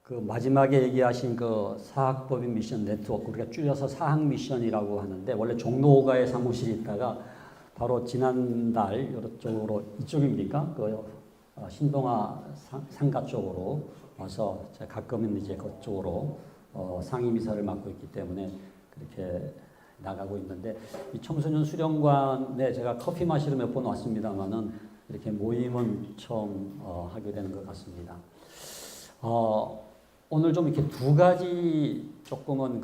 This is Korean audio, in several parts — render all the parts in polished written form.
그 마지막에 얘기하신 그 사학법인 미션 네트워크, 우리가 줄여서 사학 미션이라고 하는데, 원래 종로가에 사무실이 있다가 바로 지난달 이쪽으로, 이쪽입니까? 신동아 상가 쪽으로 와서 제가 가끔은 이제 그쪽으로 상임이사를 맡고 있기 때문에 그렇게 나가고 있는데, 이 청소년 수련관에 제가 커피 마시러 몇 번 왔습니다만은 이렇게 모임은 처음 하게 되는 것 같습니다. 오늘 좀 이렇게 두 가지 조금은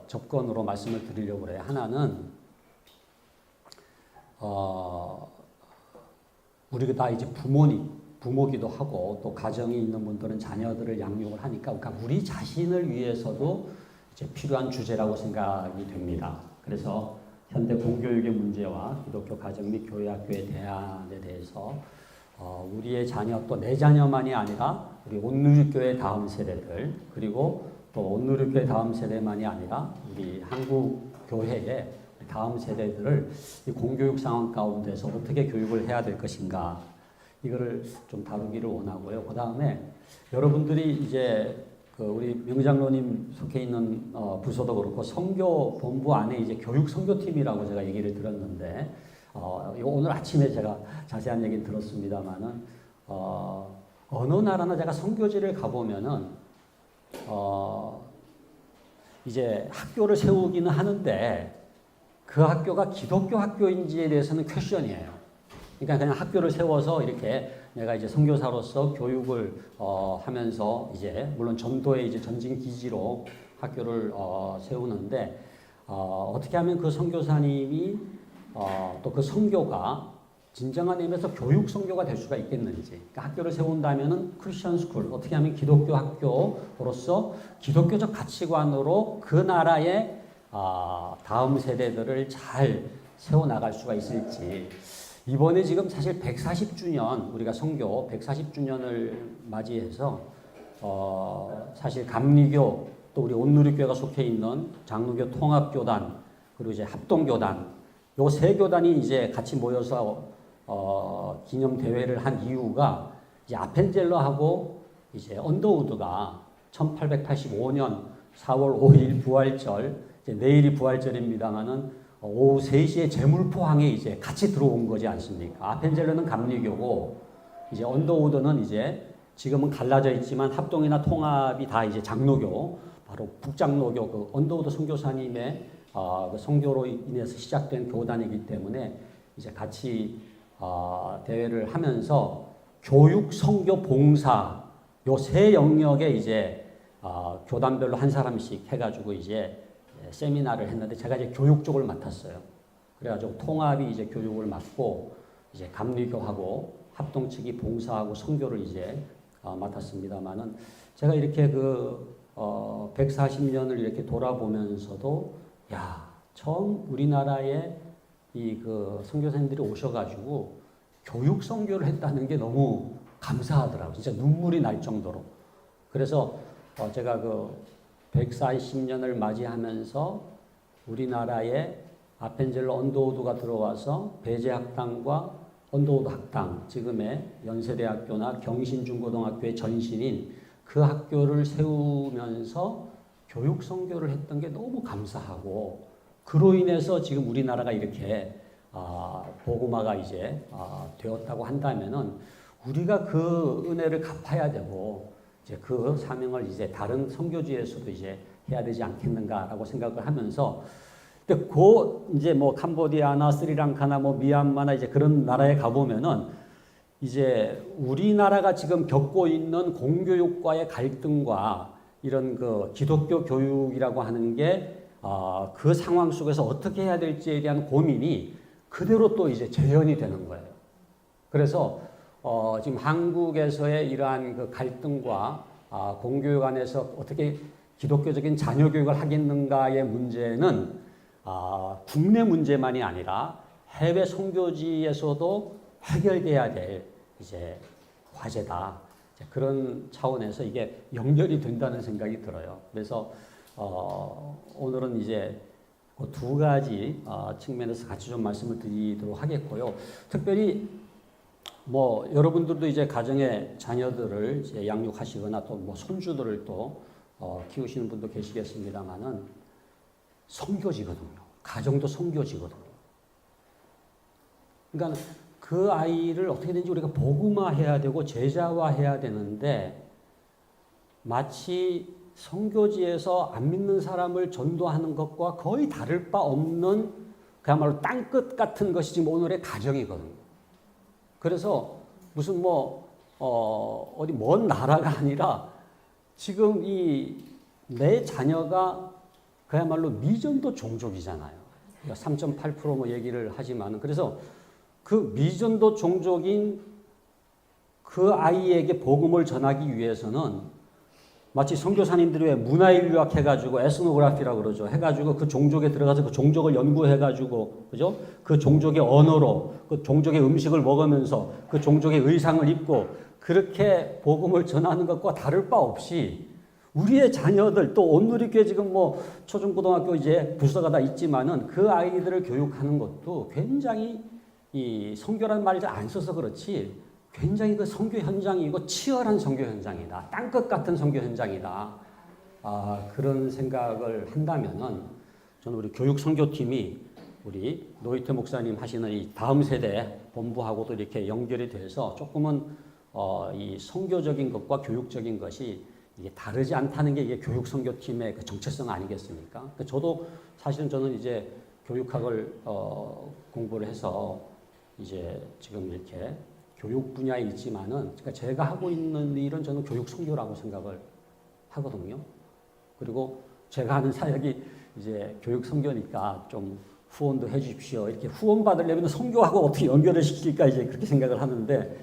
접근으로 말씀을 드리려고 해요. 하나는 우리가 다 이제 부모기도 하고 또 가정이 있는 분들은 자녀들을 양육을 하니까, 그러니까 우리 자신을 위해서도 이제 필요한 주제라고 생각이 됩니다. 그래서 현대 공교육의 문제와 기독교 가정 및 교회 학교의 대안에 대해서 우리의 자녀, 또 내 자녀만이 아니라 우리 온누리교회 다음 세대들, 그리고 또 온누리교회 다음 세대만이 아니라 우리 한국 교회의 다음 세대들을 이 공교육 상황 가운데서 어떻게 교육을 해야 될 것인가, 이거를 좀 다루기를 원하고요. 그 다음에 여러분들이 이제 우리 명장로님 속해 있는 부서도 그렇고 선교 본부 안에 이제 교육 선교팀이라고 제가 얘기를 들었는데, 오늘 아침에 제가 자세한 얘기 들었습니다만은 어느 나라나 제가 선교지를 가보면은 이제 학교를 세우기는 하는데 그 학교가 기독교 학교인지에 대해서는 퀘션이에요. 그러니까 그냥 학교를 세워서 이렇게 내가 이제 선교사로서 교육을 하면서 이제 물론 전도의 이제 전진 기지로 학교를 세우는데, 어떻게 하면 그 선교사님이 또 그 선교가 진정한 의미에서 교육 선교가 될 수가 있겠는지. 그러니까 학교를 세운다면은 크리스천 스쿨, 어떻게 하면 기독교 학교로서 기독교적 가치관으로 그 나라의 다음 세대들을 잘 세워나갈 수가 있을지. 이번에 지금 사실 140주년, 우리가 선교 140주년을 맞이해서 사실 감리교, 또 우리 온누리교회가 속해 있는 장로교 통합교단, 그리고 이제 합동교단, 요 세 교단이 이제 같이 모여서 기념 대회를 한 이유가, 이제 아펜젤러하고 이제 언더우드가 1885년 4월 5일 부활절, 이제 내일이 부활절입니다만은 오후 3시에 제물포항에 이제 같이 들어온 거지 않습니까? 아펜젤러는 감리교고, 이제 언더우드는 이제 지금은 갈라져 있지만 합동이나 통합이 다 이제 장로교, 바로 북장로교, 그 언더우드 선교사님의 그 선교로 인해서 시작된 교단이기 때문에 이제 같이 대회를 하면서 교육, 선교, 봉사 요 세 영역에 이제 교단별로 한 사람씩 해가지고 이제 세미나를 했는데, 제가 이제 교육 쪽을 맡았어요. 그래가지고 통합이 이제 교육을 맡고, 이제 감리교하고 합동 측이 봉사하고 선교를 이제 맡았습니다만은, 제가 이렇게 140년을 이렇게 돌아보면서도, 처음 우리나라에 선교사님들이 오셔가지고 교육 선교를 했다는 게 너무 감사하더라고요. 진짜 눈물이 날 정도로. 그래서 제가 140년을 맞이하면서 우리나라에 아펜젤러 언더우드가 들어와서 배제학당과 언더우드 학당, 지금의 연세대학교나 경신중고등학교의 전신인 그 학교를 세우면서 교육 선교를 했던 게 너무 감사하고, 그로 인해서 지금 우리나라가 이렇게 복음화가 이제 되었다고 한다면은 우리가 그 은혜를 갚아야 되고, 이제 그 사명을 이제 다른 선교지에서도 이제 해야 되지 않겠는가라고 생각을 하면서, 근데 이제 캄보디아나 스리랑카나 미얀마나 이제 그런 나라에 가보면은 이제 우리나라가 지금 겪고 있는 공교육과의 갈등과 이런 기독교 교육이라고 하는 게 그 상황 속에서 어떻게 해야 될지에 대한 고민이 그대로 또 이제 재현이 되는 거예요. 그래서 지금 한국에서의 이러한 갈등과 공교육 안에서 어떻게 기독교적인 자녀 교육을 하겠는가의 문제는 국내 문제만이 아니라 해외 선교지에서도 해결돼야 될 이제 과제다. 그런 차원에서 이게 연결이 된다는 생각이 들어요. 그래서 오늘은 이제 그 두 가지 측면에서 같이 좀 말씀을 드리도록 하겠고요. 특별히 뭐 여러분들도 이제 가정의 자녀들을 이제 양육하시거나 또 뭐 손주들을 또 키우시는 분도 계시겠습니다만은 선교지거든요. 가정도 선교지거든요. 그러니까 그 아이를 어떻게든지 우리가 복음화해야 되고 제자화해야 되는데 마치 선교지에서 안 믿는 사람을 전도하는 것과 거의 다를 바 없는 그야말로 땅끝 같은 것이 지금 오늘의 가정이거든요. 그래서 무슨 어디 먼 나라가 아니라 지금 내 자녀가 그야말로 미전도 종족이잖아요. 3.8% 뭐 얘기를 하지만 그래서 그 미전도 종족인 그 아이에게 복음을 전하기 위해서는 마치 선교사님들이 왜 문화인류학 해가지고 에스노그라피라고 그러죠. 해가지고 그 종족에 들어가서 그 종족을 연구해가지고 그죠? 그 종족의 언어로 그 종족의 음식을 먹으면서 그 종족의 의상을 입고 그렇게 복음을 전하는 것과 다를 바 없이 우리의 자녀들 또 온누리교회 지금 뭐 초중고등학교 이제 부서가 다 있지만은 그 아이들을 교육하는 것도 굉장히 이 선교라는 말을 안 써서 그렇지 굉장히 그 선교 현장이고 치열한 선교 현장이다. 땅끝 같은 선교 현장이다. 그런 생각을 한다면은 저는 우리 교육 선교팀이 우리 노이트 목사님 하시는 이 다음 세대 본부하고도 이렇게 연결이 돼서 조금은 이 선교적인 것과 교육적인 것이 이게 다르지 않다는 게 이게 교육 선교팀의 그 정체성 아니겠습니까? 그러니까 저도 사실은 저는 이제 교육학을 공부를 해서 이제 지금 이렇게 교육 분야에 있지만은, 그러니까 제가 하고 있는 일은 저는 교육 선교라고 생각을 하거든요. 그리고 제가 하는 사역이 이제 교육 선교니까 좀 후원도 해 주십시오. 이렇게 후원 받으려면 선교하고 어떻게 연결을 시킬까 이제 그렇게 생각을 하는데,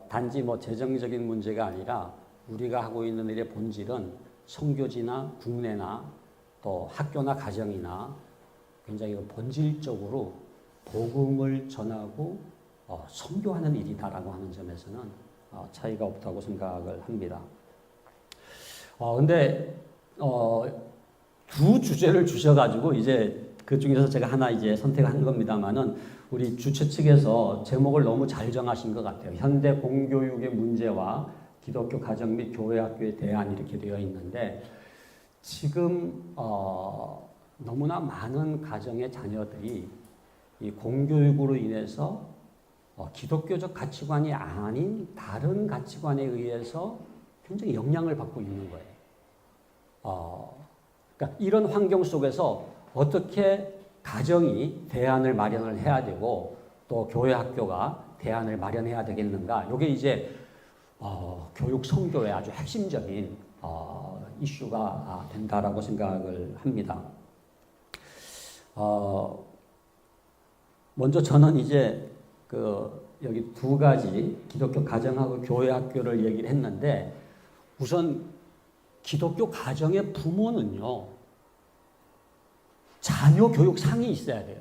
단지 뭐 재정적인 문제가 아니라 우리가 하고 있는 일의 본질은 선교지나 국내나 또 학교나 가정이나 굉장히 본질적으로 복음을 전하고 선교하는 일이다라고 하는 점에서는 차이가 없다고 생각을 합니다. 근데 두 주제를 주셔가지고 이제 그 중에서 제가 하나 이제 선택한 겁니다만은 우리 주최 측에서 제목을 너무 잘 정하신 것 같아요. 현대 공교육의 문제와 기독교 가정 및 교회 학교의 대안 이렇게 되어 있는데 지금 너무나 많은 가정의 자녀들이 이 공교육으로 인해서 기독교적 가치관이 아닌 다른 가치관에 의해서 굉장히 영향을 받고 있는 거예요. 그러니까 이런 환경 속에서 어떻게 가정이 대안을 마련을 해야 되고 또 교회 학교가 대안을 마련해야 되겠는가? 이게 이제 교육 선교의 아주 핵심적인 이슈가 된다라고 생각을 합니다. 먼저 저는 이제 여기 두 가지 기독교 가정하고 교회 학교를 얘기를 했는데 우선 기독교 가정의 부모는요 자녀 교육상이 있어야 돼요.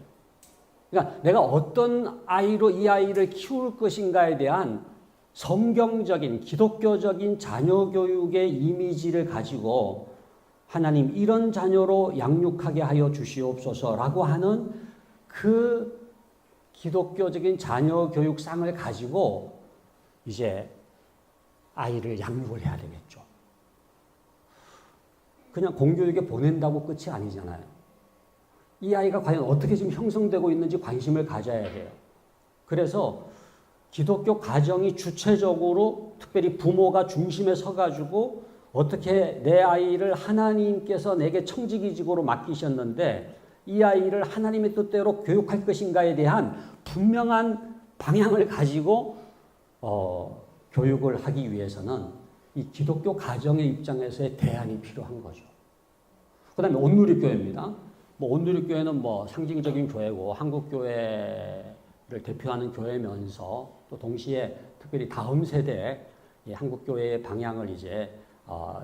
그러니까 내가 어떤 아이로 이 아이를 키울 것인가에 대한 성경적인 기독교적인 자녀 교육의 이미지를 가지고 하나님 이런 자녀로 양육하게 하여 주시옵소서라고 하는 그 기독교적인 자녀 교육상을 가지고 이제 아이를 양육을 해야 되겠죠. 그냥 공교육에 보낸다고 끝이 아니잖아요. 이 아이가 과연 어떻게 지금 형성되고 있는지 관심을 가져야 돼요. 그래서 기독교 가정이 주체적으로 특별히 부모가 중심에 서가지고 어떻게 내 아이를 하나님께서 내게 청지기직으로 맡기셨는데 이 아이를 하나님의 뜻대로 교육할 것인가에 대한 분명한 방향을 가지고 교육을 하기 위해서는 이 기독교 가정의 입장에서의 대안이 필요한 거죠. 그 다음에 온누리교회입니다. 온누리교회는 상징적인 교회고 한국교회를 대표하는 교회면서 또 동시에 특별히 다음 세대의 한국교회의 방향을 이제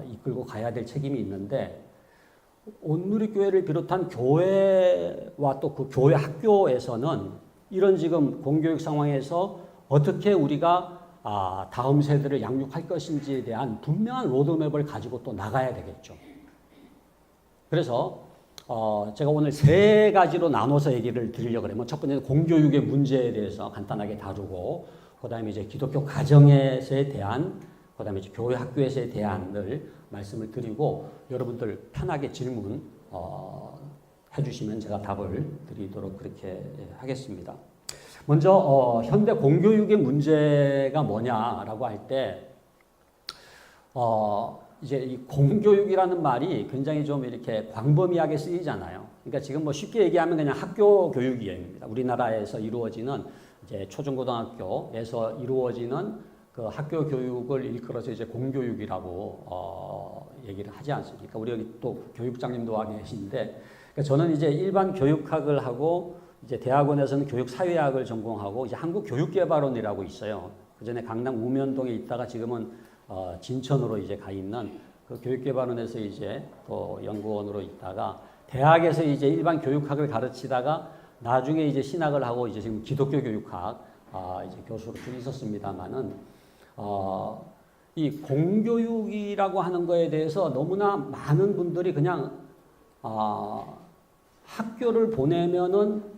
이끌고 가야 될 책임이 있는데 온누리교회를 비롯한 교회와 또 그 교회 학교에서는 이런 지금 공교육 상황에서 어떻게 우리가 다음 세대를 양육할 것인지에 대한 분명한 로드맵을 가지고 또 나가야 되겠죠. 그래서 제가 오늘 세 가지로 나눠서 얘기를 드리려고 그러면 첫 번째는 공교육의 문제에 대해서 간단하게 다루고 그다음에 이제 기독교 가정에서에 대한, 그다음에 이제 교회 학교에서에 대한을 말씀을 드리고 여러분들 편하게 질문 해주시면 제가 답을 드리도록 그렇게 하겠습니다. 먼저 현대 공교육의 문제가 뭐냐라고 할 때 이제 이 공교육이라는 말이 굉장히 좀 이렇게 광범위하게 쓰이잖아요. 그러니까 지금 뭐 쉽게 얘기하면 그냥 학교 교육입니다. 우리나라에서 이루어지는 이제 초중고등학교에서 이루어지는 그 학교 교육을 일컬어서 이제 공교육이라고 얘기를 하지 않습니까? 우리 여기 또 교육장님도 와 계신데, 그러니까 저는 이제 일반 교육학을 하고 이제 대학원에서는 교육사회학을 전공하고 이제 한국교육개발원이라고 있어요. 그 전에 강남 우면동에 있다가 지금은 진천으로 이제 가 있는 그 교육개발원에서 이제 또 연구원으로 있다가 대학에서 이제 일반 교육학을 가르치다가 나중에 이제 신학을 하고 이제 지금 기독교 교육학 이제 교수로 쭉 있었습니다만은 이 공교육이라고 하는 거에 대해서 너무나 많은 분들이 그냥 학교를 보내면은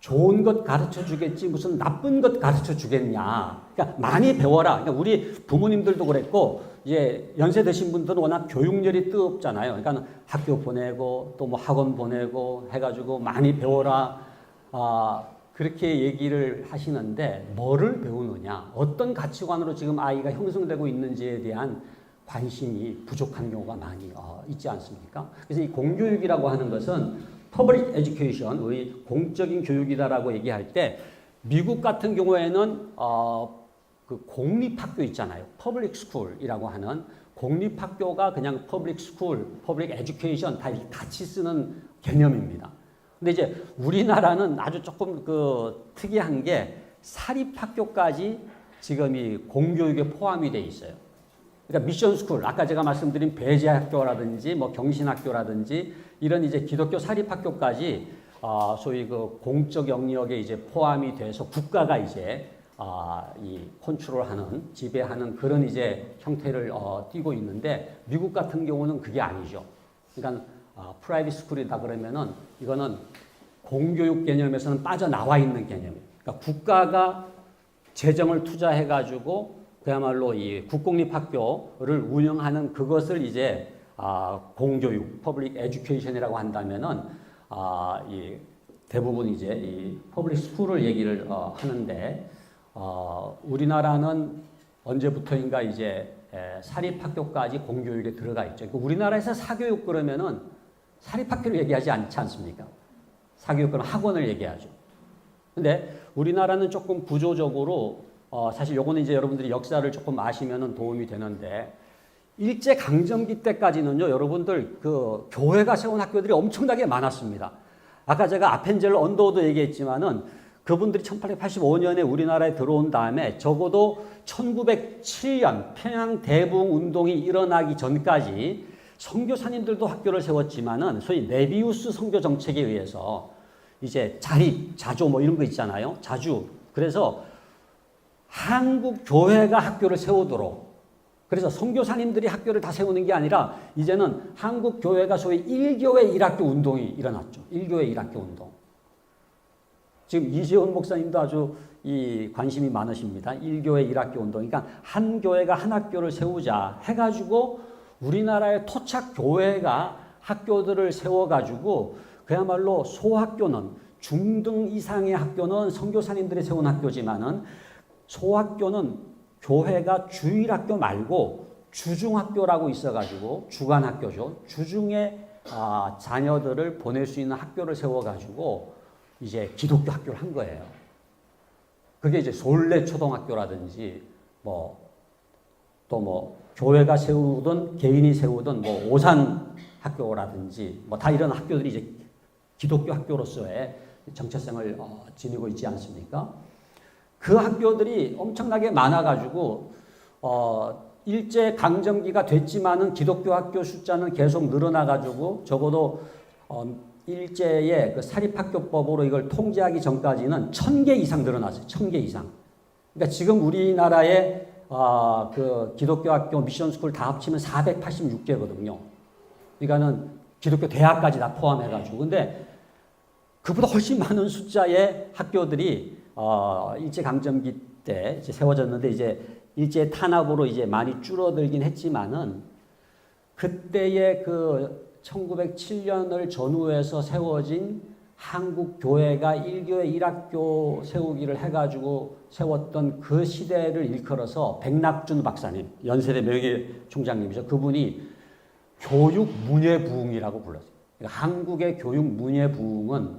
좋은 것 가르쳐 주겠지 무슨 나쁜 것 가르쳐 주겠냐. 그러니까 많이 배워라. 그러니까 우리 부모님들도 그랬고 이제 연세 드신 분들은 워낙 교육열이 뜨겁잖아요. 그러니까 학교 보내고 또 뭐 학원 보내고 해가지고 많이 배워라. 그렇게 얘기를 하시는데 뭐를 배우느냐, 어떤 가치관으로 지금 아이가 형성되고 있는지에 대한 관심이 부족한 경우가 많이 있지 않습니까? 그래서 이 공교육이라고 하는 것은 Public Education, 우리 공적인 교육이다라고 얘기할 때 미국 같은 경우에는 그 공립학교 있잖아요. Public School이라고 하는 공립학교가 그냥 Public School, Public Education 다 같이 쓰는 개념입니다. 근데 이제 우리나라는 아주 조금 그 특이한 게 사립학교까지 지금 이 공교육에 포함이 돼 있어요. 그러니까 미션 스쿨, 아까 제가 말씀드린 배제학교라든지 뭐 경신학교라든지 이런 이제 기독교 사립학교까지 소위 그 공적 영역에 이제 포함이 돼서 국가가 이제 이 컨트롤하는, 지배하는 그런 이제 형태를 띠고 있는데 미국 같은 경우는 그게 아니죠. 그러니까 프라이빗 스쿨이다 그러면은 이거는 공교육 개념에서는 빠져나와 있는 개념이에요. 그러니까 국가가 재정을 투자해 가지고 그야말로 이 국공립 학교를 운영하는 그것을 이제 공교육, 퍼블릭 에듀케이션이라고 한다면은 이 대부분 이제 이 퍼블릭 스쿨을 얘기를 하는데 우리나라는 언제부터인가 이제 사립학교까지 공교육에 들어가 있죠. 그러니까 우리나라에서 사교육 그러면은 사립학교를 얘기하지 않지 않습니까? 사교육 그러면 학원을 얘기하죠. 근데 우리나라는 조금 구조적으로 사실 요거는 이제 여러분들이 역사를 조금 아시면은 도움이 되는데 일제 강점기 때까지는요, 여러분들 그 교회가 세운 학교들이 엄청나게 많았습니다. 아까 제가 아펜젤러 언더우드 얘기했지만은 그분들이 1885년에 우리나라에 들어온 다음에 적어도 1907년 평양 대붕 운동이 일어나기 전까지 선교사님들도 학교를 세웠지만은 소위 네비우스 선교 정책에 의해서 이제 자립, 자조 뭐 이런 거 있잖아요. 자주. 그래서 한국 교회가 학교를 세우도록, 그래서 선교사님들이 학교를 다 세우는 게 아니라 이제는 한국 교회가 소위 1교회 1학교 운동이 일어났죠. 1교회 1학교 운동. 지금 이재훈 목사님도 아주 이 관심이 많으십니다. 1교회 1학교 운동. 그러니까 한 교회가 한 학교를 세우자 해가지고 우리나라의 토착 교회가 학교들을 세워가지고 그야말로 소학교는 중등 이상의 학교는 선교사님들이 세운 학교지만은 소학교는 교회가 주일학교 말고 주중학교라고 있어가지고 주간학교죠. 주중에 자녀들을 보낼 수 있는 학교를 세워가지고 이제 기독교 학교를 한 거예요. 그게 이제 솔레 초등학교라든지 또 교회가 세우든 개인이 세우든 오산 학교라든지 다 이런 학교들이 이제 기독교 학교로서의 정체성을 지니고 있지 않습니까? 그 학교들이 엄청나게 많아가지고 일제 강점기가 됐지만은 기독교 학교 숫자는 계속 늘어나가지고 적어도 일제의 그 사립학교법으로 이걸 통제하기 전까지는 1000개 이상 늘어났어요. 1000개 이상. 그러니까 지금 우리나라의 그 기독교 학교 미션 스쿨 다 합치면 486개거든요. 그러니까는 기독교 대학까지 다 포함해가지고. 근데 그보다 훨씬 많은 숫자의 학교들이 일제강점기 때 이제 세워졌는데 이제 일제 탄압으로 이제 많이 줄어들긴 했지만은 그때의 그 1907년을 전후해서 세워진 한국 교회가 1교회 1학교 세우기를 해가지고 세웠던 그 시대를 일컬어서 백낙준 박사님, 연세대 명예총장님이죠. 그분이 교육문예부흥이라고 불렀어요. 그러니까 한국의 교육문예부흥은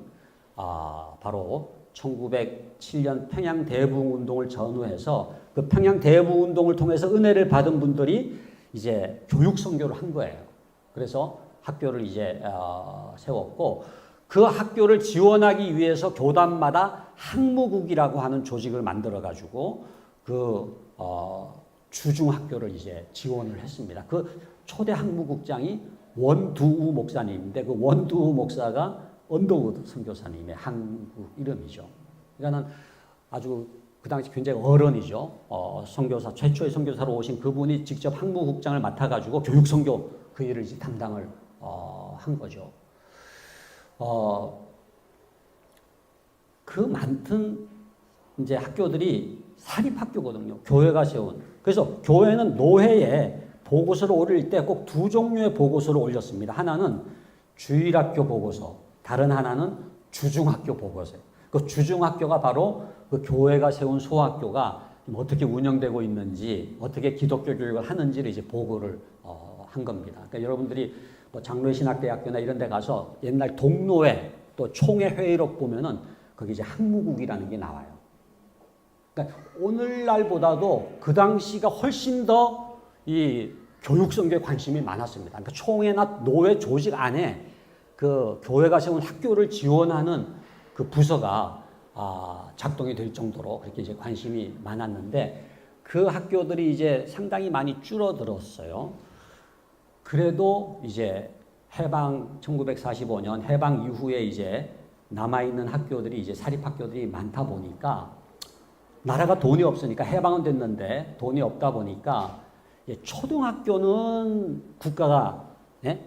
바로 1907년 평양대부흥운동을 전후해서 그 평양대부흥운동을 통해서 은혜를 받은 분들이 이제 교육선교를 한 거예요. 그래서 학교를 이제 세웠고 그 학교를 지원하기 위해서 교단마다 학무국이라고 하는 조직을 만들어 가지고 그 주중학교를 이제 지원을 했습니다. 그 초대 학무국장이 원두우 목사님인데 그 원두우 목사가 언더우드 선교사님의 한국 이름이죠. 그러니까는 아주 그 당시 굉장히 어른이죠. 선교사 최초의 선교사로 오신 그분이 직접 학무국장을 맡아가지고 교육 선교 그 일을 이제 담당을 한 거죠. 그 많던 이제 학교들이 사립학교거든요. 교회가 세운. 그래서 교회는 노회에 보고서를 올릴 때 꼭 두 종류의 보고서를 올렸습니다. 하나는 주일학교 보고서, 다른 하나는 주중학교 보고서예요. 그 주중학교가 바로 그 교회가 세운 소학교가 어떻게 운영되고 있는지, 어떻게 기독교 교육을 하는지를 이제 보고를 한 겁니다. 그러니까 여러분들이 뭐 장로신학대학교나 이런 데 가서 옛날 동로회 또 총회 회의록 보면은 거기 이제 학무국이라는 게 나와요. 그러니까 오늘날보다도 그 당시가 훨씬 더 이 교육선교에 관심이 많았습니다. 그러니까 총회나 노회 조직 안에 그 교회가 세운 학교를 지원하는 그 부서가 작동이 될 정도로 그렇게 이제 관심이 많았는데 그 학교들이 이제 상당히 많이 줄어들었어요. 그래도 이제 해방 1945년 해방 이후에 이제 남아있는 학교들이 이제 사립학교들이 많다 보니까 나라가 돈이 없으니까 해방은 됐는데 돈이 없다 보니까 초등학교는 국가가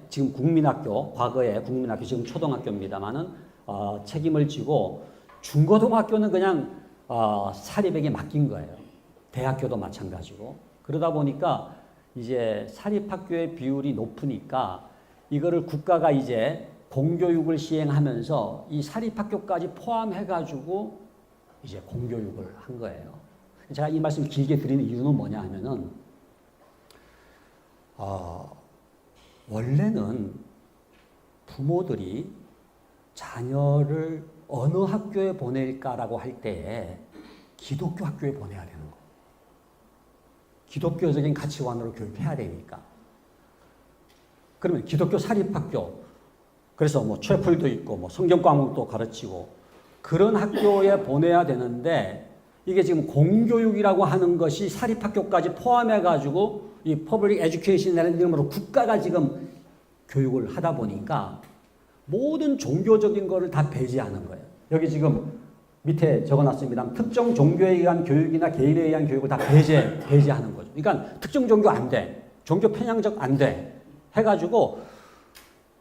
지금 국민학교 과거에 국민학교 지금 초등학교입니다만은 책임을 지고 중고등학교는 그냥 사립에게 맡긴 거예요. 대학교도 마찬가지고 그러다 보니까 이제 사립학교의 비율이 높으니까 이거를 국가가 이제 공교육을 시행하면서 이 사립학교까지 포함해가지고 이제 공교육을 한 거예요. 제가 이 말씀 길게 드리는 이유는 뭐냐 하면은, 원래는 부모들이 자녀를 어느 학교에 보낼까라고 할 때에 기독교 학교에 보내야 되는 거예요. 기독교적인 가치관으로 교육해야 되니까. 그러면 기독교 사립학교, 그래서 뭐 채플도 있고 뭐 성경 과목도 가르치고 그런 학교에 보내야 되는데 이게 지금 공교육이라고 하는 것이 사립학교까지 포함해가지고 이 퍼블릭 에듀케이션이라는 이름으로 국가가 지금 교육을 하다 보니까 모든 종교적인 거를 다 배제하는 거예요. 여기 지금 밑에 적어놨습니다. 특정 종교에 의한 교육이나 개인에 의한 교육을 다 배제하는 거죠. 그러니까 특정 종교 안 돼. 종교 편향적 안 돼. 해가지고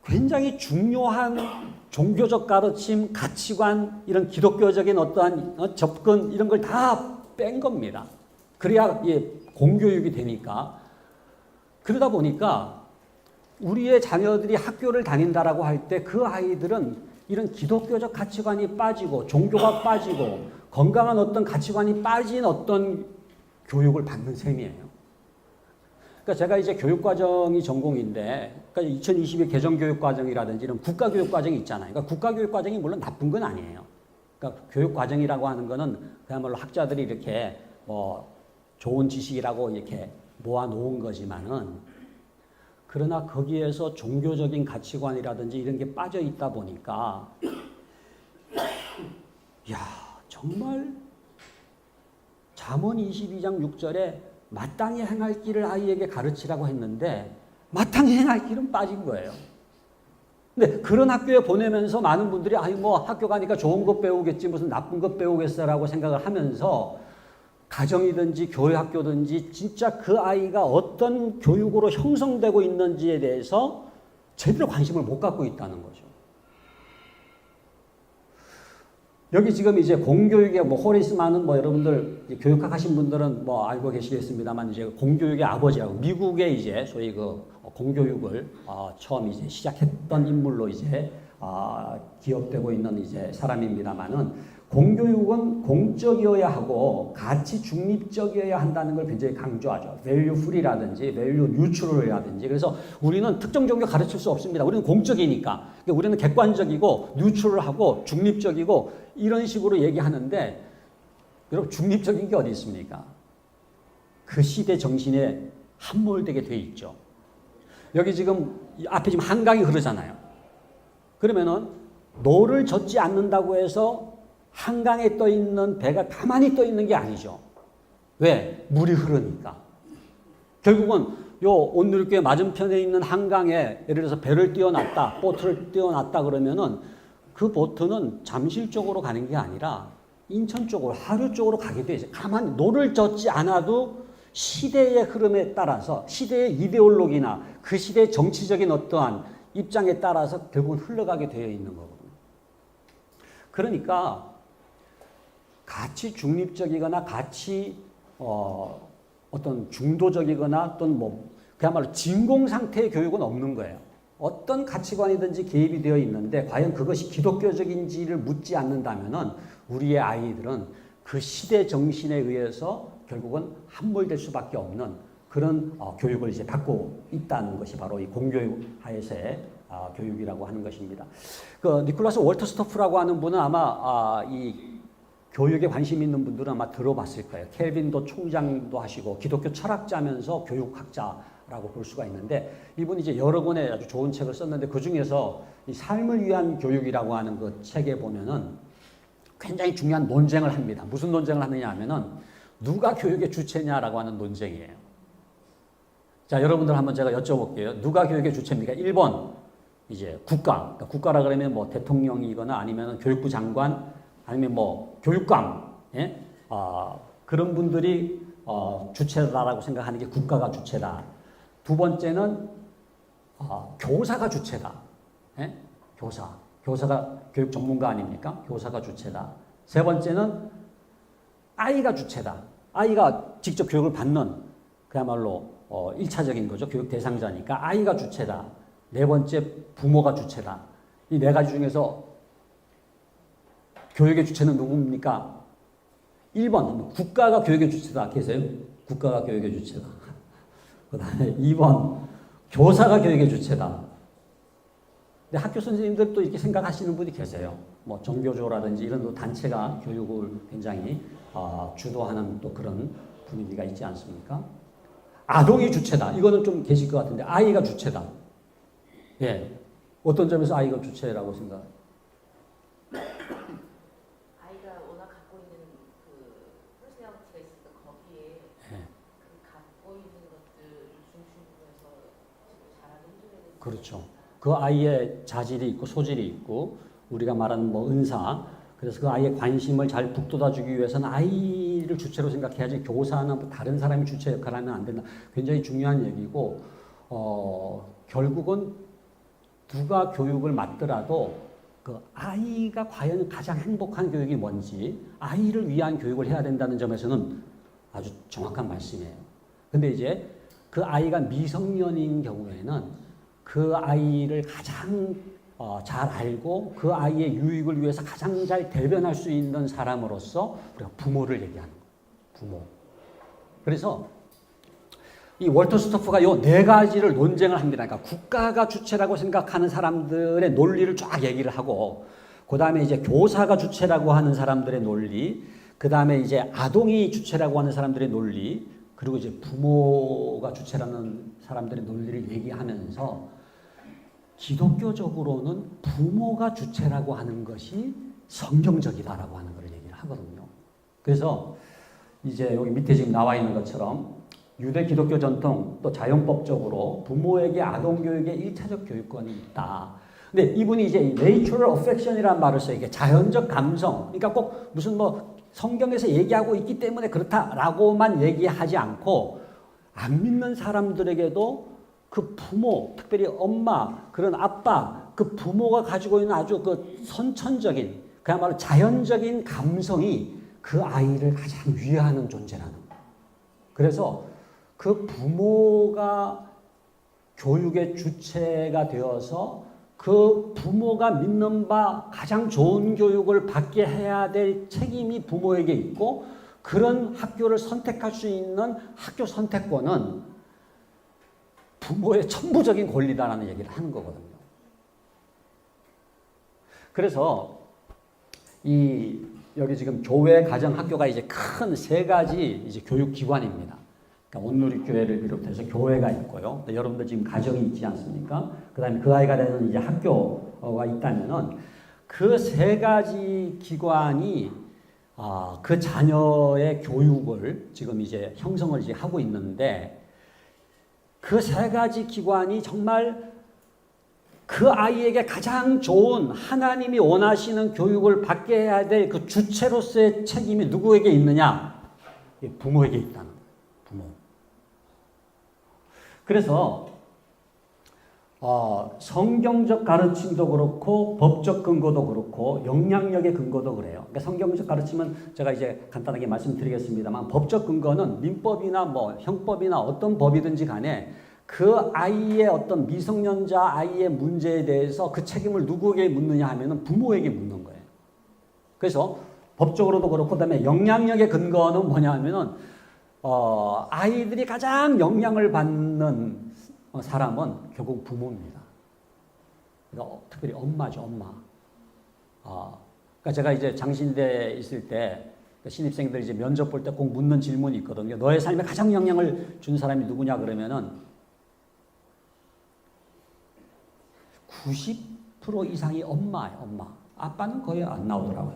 굉장히 중요한 종교적 가르침, 가치관, 이런 기독교적인 어떠한 접근 이런 걸 다 뺀 겁니다. 그래야 공교육이 되니까. 그러다 보니까 우리의 자녀들이 학교를 다닌다라고 할 때 그 아이들은 이런 기독교적 가치관이 빠지고 종교가 빠지고 건강한 어떤 가치관이 빠진 어떤 교육을 받는 셈이에요. 그러니까 제가 이제 교육과정이 전공인데, 그러니까 2022 개정교육과정이라든지 이런 국가교육과정이 있잖아요. 그러니까 국가교육과정이 물론 나쁜 건 아니에요. 그러니까 교육과정이라고 하는 거는 그야말로 학자들이 이렇게 뭐 좋은 지식이라고 이렇게 모아놓은 거지만은, 그러나 거기에서 종교적인 가치관이라든지 이런 게 빠져 있다 보니까, 정말 잠언 22장 6절에 마땅히 행할 길을 아이에게 가르치라고 했는데 마땅히 행할 길은 빠진 거예요. 근데 그런 학교에 보내면서 많은 분들이 뭐 학교 가니까 좋은 것 배우겠지 무슨 나쁜 것 배우겠어라고 생각을 하면서 가정이든지 교회 학교든지 진짜 그 아이가 어떤 교육으로 형성되고 있는지에 대해서 제대로 관심을 못 갖고 있다는 거죠. 여기 지금 이제 공교육의 뭐 호리스만은 뭐 여러분들 교육학 하신 분들은 뭐 알고 계시겠습니다만 이제 공교육의 아버지라고 미국의 이제 소위 그 공교육을 처음 이제 시작했던 인물로 이제 기억되고 있는 이제 사람입니다만은 공교육은 공적이어야 하고 가치 중립적이어야 한다는 걸 굉장히 강조하죠. value free라든지 value neutral이라든지. 그래서 우리는 특정 종교 가르칠 수 없습니다. 우리는 공적이니까. 그러니까 우리는 객관적이고 뉴트럴하고 중립적이고 이런 식으로 얘기하는데 여러분 중립적인 게 어디 있습니까? 그 시대 정신에 함몰되게 돼 있죠. 여기 지금 앞에 지금 한강이 흐르잖아요. 그러면은 노를 젓지 않는다고 해서 한강에 떠 있는 배가 가만히 떠 있는 게 아니죠. 왜? 물이 흐르니까. 결국은 요 온누리교회 맞은편에 있는 한강에 예를 들어서 배를 띄워놨다, 보트를 띄워놨다 그러면은 그 보트는 잠실 쪽으로 가는 게 아니라 인천 쪽으로, 하류 쪽으로 가게 돼 있어요. 가만히 노를 젓지 않아도 시대의 흐름에 따라서 시대의 이데올로기나 그 시대의 정치적인 어떠한 입장에 따라서 결국은 흘러가게 되어 있는 거거든요. 그러니까 가치 중립적이거나 가치 어떤 중도적이거나 또는 뭐 그야말로 진공 상태의 교육은 없는 거예요. 어떤 가치관이든지 개입이 되어 있는데 과연 그것이 기독교적인지를 묻지 않는다면은 우리의 아이들은 그 시대 정신에 의해서 결국은 함몰될 수밖에 없는 그런 교육을 이제 받고 있다는 것이 바로 이 공교육 하에서의 교육이라고 하는 것입니다. 그 니콜라스 월터스토프라고 하는 분은 아마 이 교육에 관심 있는 분들은 아마 들어봤을 거예요. 켈빈도 총장도 하시고 기독교 철학자면서 교육학자라고 볼 수가 있는데 이분이 이제 여러 권의 아주 좋은 책을 썼는데 그 중에서 이 삶을 위한 교육이라고 하는 그 책에 보면은 굉장히 중요한 논쟁을 합니다. 무슨 논쟁을 하느냐 하면은 누가 교육의 주체냐라고 하는 논쟁이에요. 자, 여러분들 한번 제가 여쭤볼게요. 누가 교육의 주체입니까? 1번 이제 국가. 그러니까 국가라 그러면 뭐 대통령이거나 아니면 교육부 장관 아니면 뭐 교육감, 예? 그런 분들이 주체다라고 생각하는 게 국가가 주체다. 두 번째는 교사가 주체다. 예? 교사가 교육 전문가 아닙니까? 교사가 주체다. 세 번째는 아이가 주체다. 아이가 직접 교육을 받는 그야말로 1차적인 거죠. 교육 대상자니까 아이가 주체다. 네 번째 부모가 주체다. 이 네 가지 중에서 교육의 주체는 누굽니까? 1번 국가가 교육의 주체다. 계세요? 국가가 교육의 주체다. 그 다음에 2번 교사가 교육의 주체다. 근데 학교 선생님들도 이렇게 생각하시는 분이 계세요. 뭐 정교조라든지 이런 단체가 교육을 굉장히 주도하는 또 그런 분위기가 있지 않습니까? 아동이 주체다. 이거는 좀 계실 것 같은데 아이가 주체다. 예, 어떤 점에서 아이가 주체라고 생각? 그렇죠. 그 아이의 자질이 있고 소질이 있고 우리가 말하는 뭐 은사 그래서 그 아이의 관심을 잘 북돋아주기 위해서는 아이를 주체로 생각해야지 교사나 다른 사람이 주체 역할을 하면 안 된다. 굉장히 중요한 얘기고 결국은 누가 교육을 맡더라도 그 아이가 과연 가장 행복한 교육이 뭔지 아이를 위한 교육을 해야 된다는 점에서는 아주 정확한 말씀이에요. 근데 이제 그 아이가 미성년인 경우에는 그 아이를 가장 잘 알고 그 아이의 유익을 위해서 가장 잘 대변할 수 있는 사람으로서 우리가 부모를 얘기하는 거예요. 부모. 그래서 이 월터 스토프가 요 네 가지를 논쟁을 합니다. 그러니까 국가가 주체라고 생각하는 사람들의 논리를 쫙 얘기를 하고 그 다음에 이제 교사가 주체라고 하는 사람들의 논리 그 다음에 이제 아동이 주체라고 하는 사람들의 논리 그리고 이제 부모가 주체라는 사람들의 논리를 얘기하면서 기독교적으로는 부모가 주체라고 하는 것이 성경적이다라고 하는 걸 얘기를 하거든요. 그래서 이제 여기 밑에 지금 나와 있는 것처럼 유대 기독교 전통 또 자연법적으로 부모에게 아동교육의 1차적 교육권이 있다. 근데 이분이 이제 natural affection이라는 말을 써요. 이게 자연적 감성. 그러니까 꼭 무슨 뭐 성경에서 얘기하고 있기 때문에 그렇다라고만 얘기하지 않고 안 믿는 사람들에게도 그 부모, 특별히 엄마, 그런 아빠, 그 부모가 가지고 있는 아주 그 선천적인 그야말로 자연적인 감성이 그 아이를 가장 위하는 존재라는 거예요. 그래서 그 부모가 교육의 주체가 되어서 그 부모가 믿는 바 가장 좋은 교육을 받게 해야 될 책임이 부모에게 있고, 그런 학교를 선택할 수 있는 학교 선택권은 부모의 천부적인 권리다라는 얘기를 하는 거거든요. 그래서 여기 지금 교회, 가정, 학교가 이제 큰 세 가지 이제 교육기관입니다. 그러니까 온누리교회를 비롯해서 교회가 있고요. 여러분들 지금 가정이 있지 않습니까? 그 다음에 그 아이가 되는 이제 학교가 있다면은 그 세 가지 기관이 그 자녀의 교육을 지금 이제 형성을 이제 하고 있는데, 그 세 가지 기관이 정말 그 아이에게 가장 좋은 하나님이 원하시는 교육을 받게 해야 될 그 주체로서의 책임이 누구에게 있느냐? 부모에게 있다는 거예요. 부모. 그래서 성경적 가르침도 그렇고 법적 근거도 그렇고 영향력의 근거도 그래요. 그러니까 성경적 가르침은 제가 이제 간단하게 말씀드리겠습니다만, 법적 근거는 민법이나 뭐 형법이나 어떤 법이든지 간에 그 아이의 어떤 미성년자 아이의 문제에 대해서 그 책임을 누구에게 묻느냐 하면은 부모에게 묻는 거예요. 그래서 법적으로도 그렇고, 그다음에 영향력의 근거는 뭐냐 하면은 아이들이 가장 영향을 받는 사람은 결국 부모입니다. 그러니까 특별히 엄마죠, 엄마. 그러니까 제가 이제 장신대에 있을 때 신입생들 이제 면접 볼 때 꼭 묻는 질문이 있거든요. 너의 삶에 가장 영향을 준 사람이 누구냐 그러면은 90% 이상이 엄마예요, 엄마. 아빠는 거의 안 나오더라고요.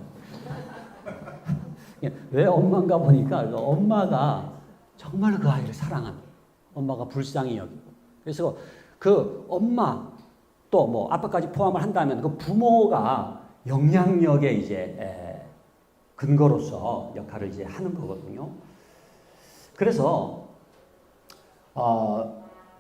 왜 엄마인가 보니까 엄마가 정말 그 아이를 사랑하는, 엄마가 불쌍히 여기고, 그래서 그 엄마 또 뭐 아빠까지 포함을 한다면 그 부모가 영향력의 이제 근거로서 역할을 이제 하는 거거든요. 그래서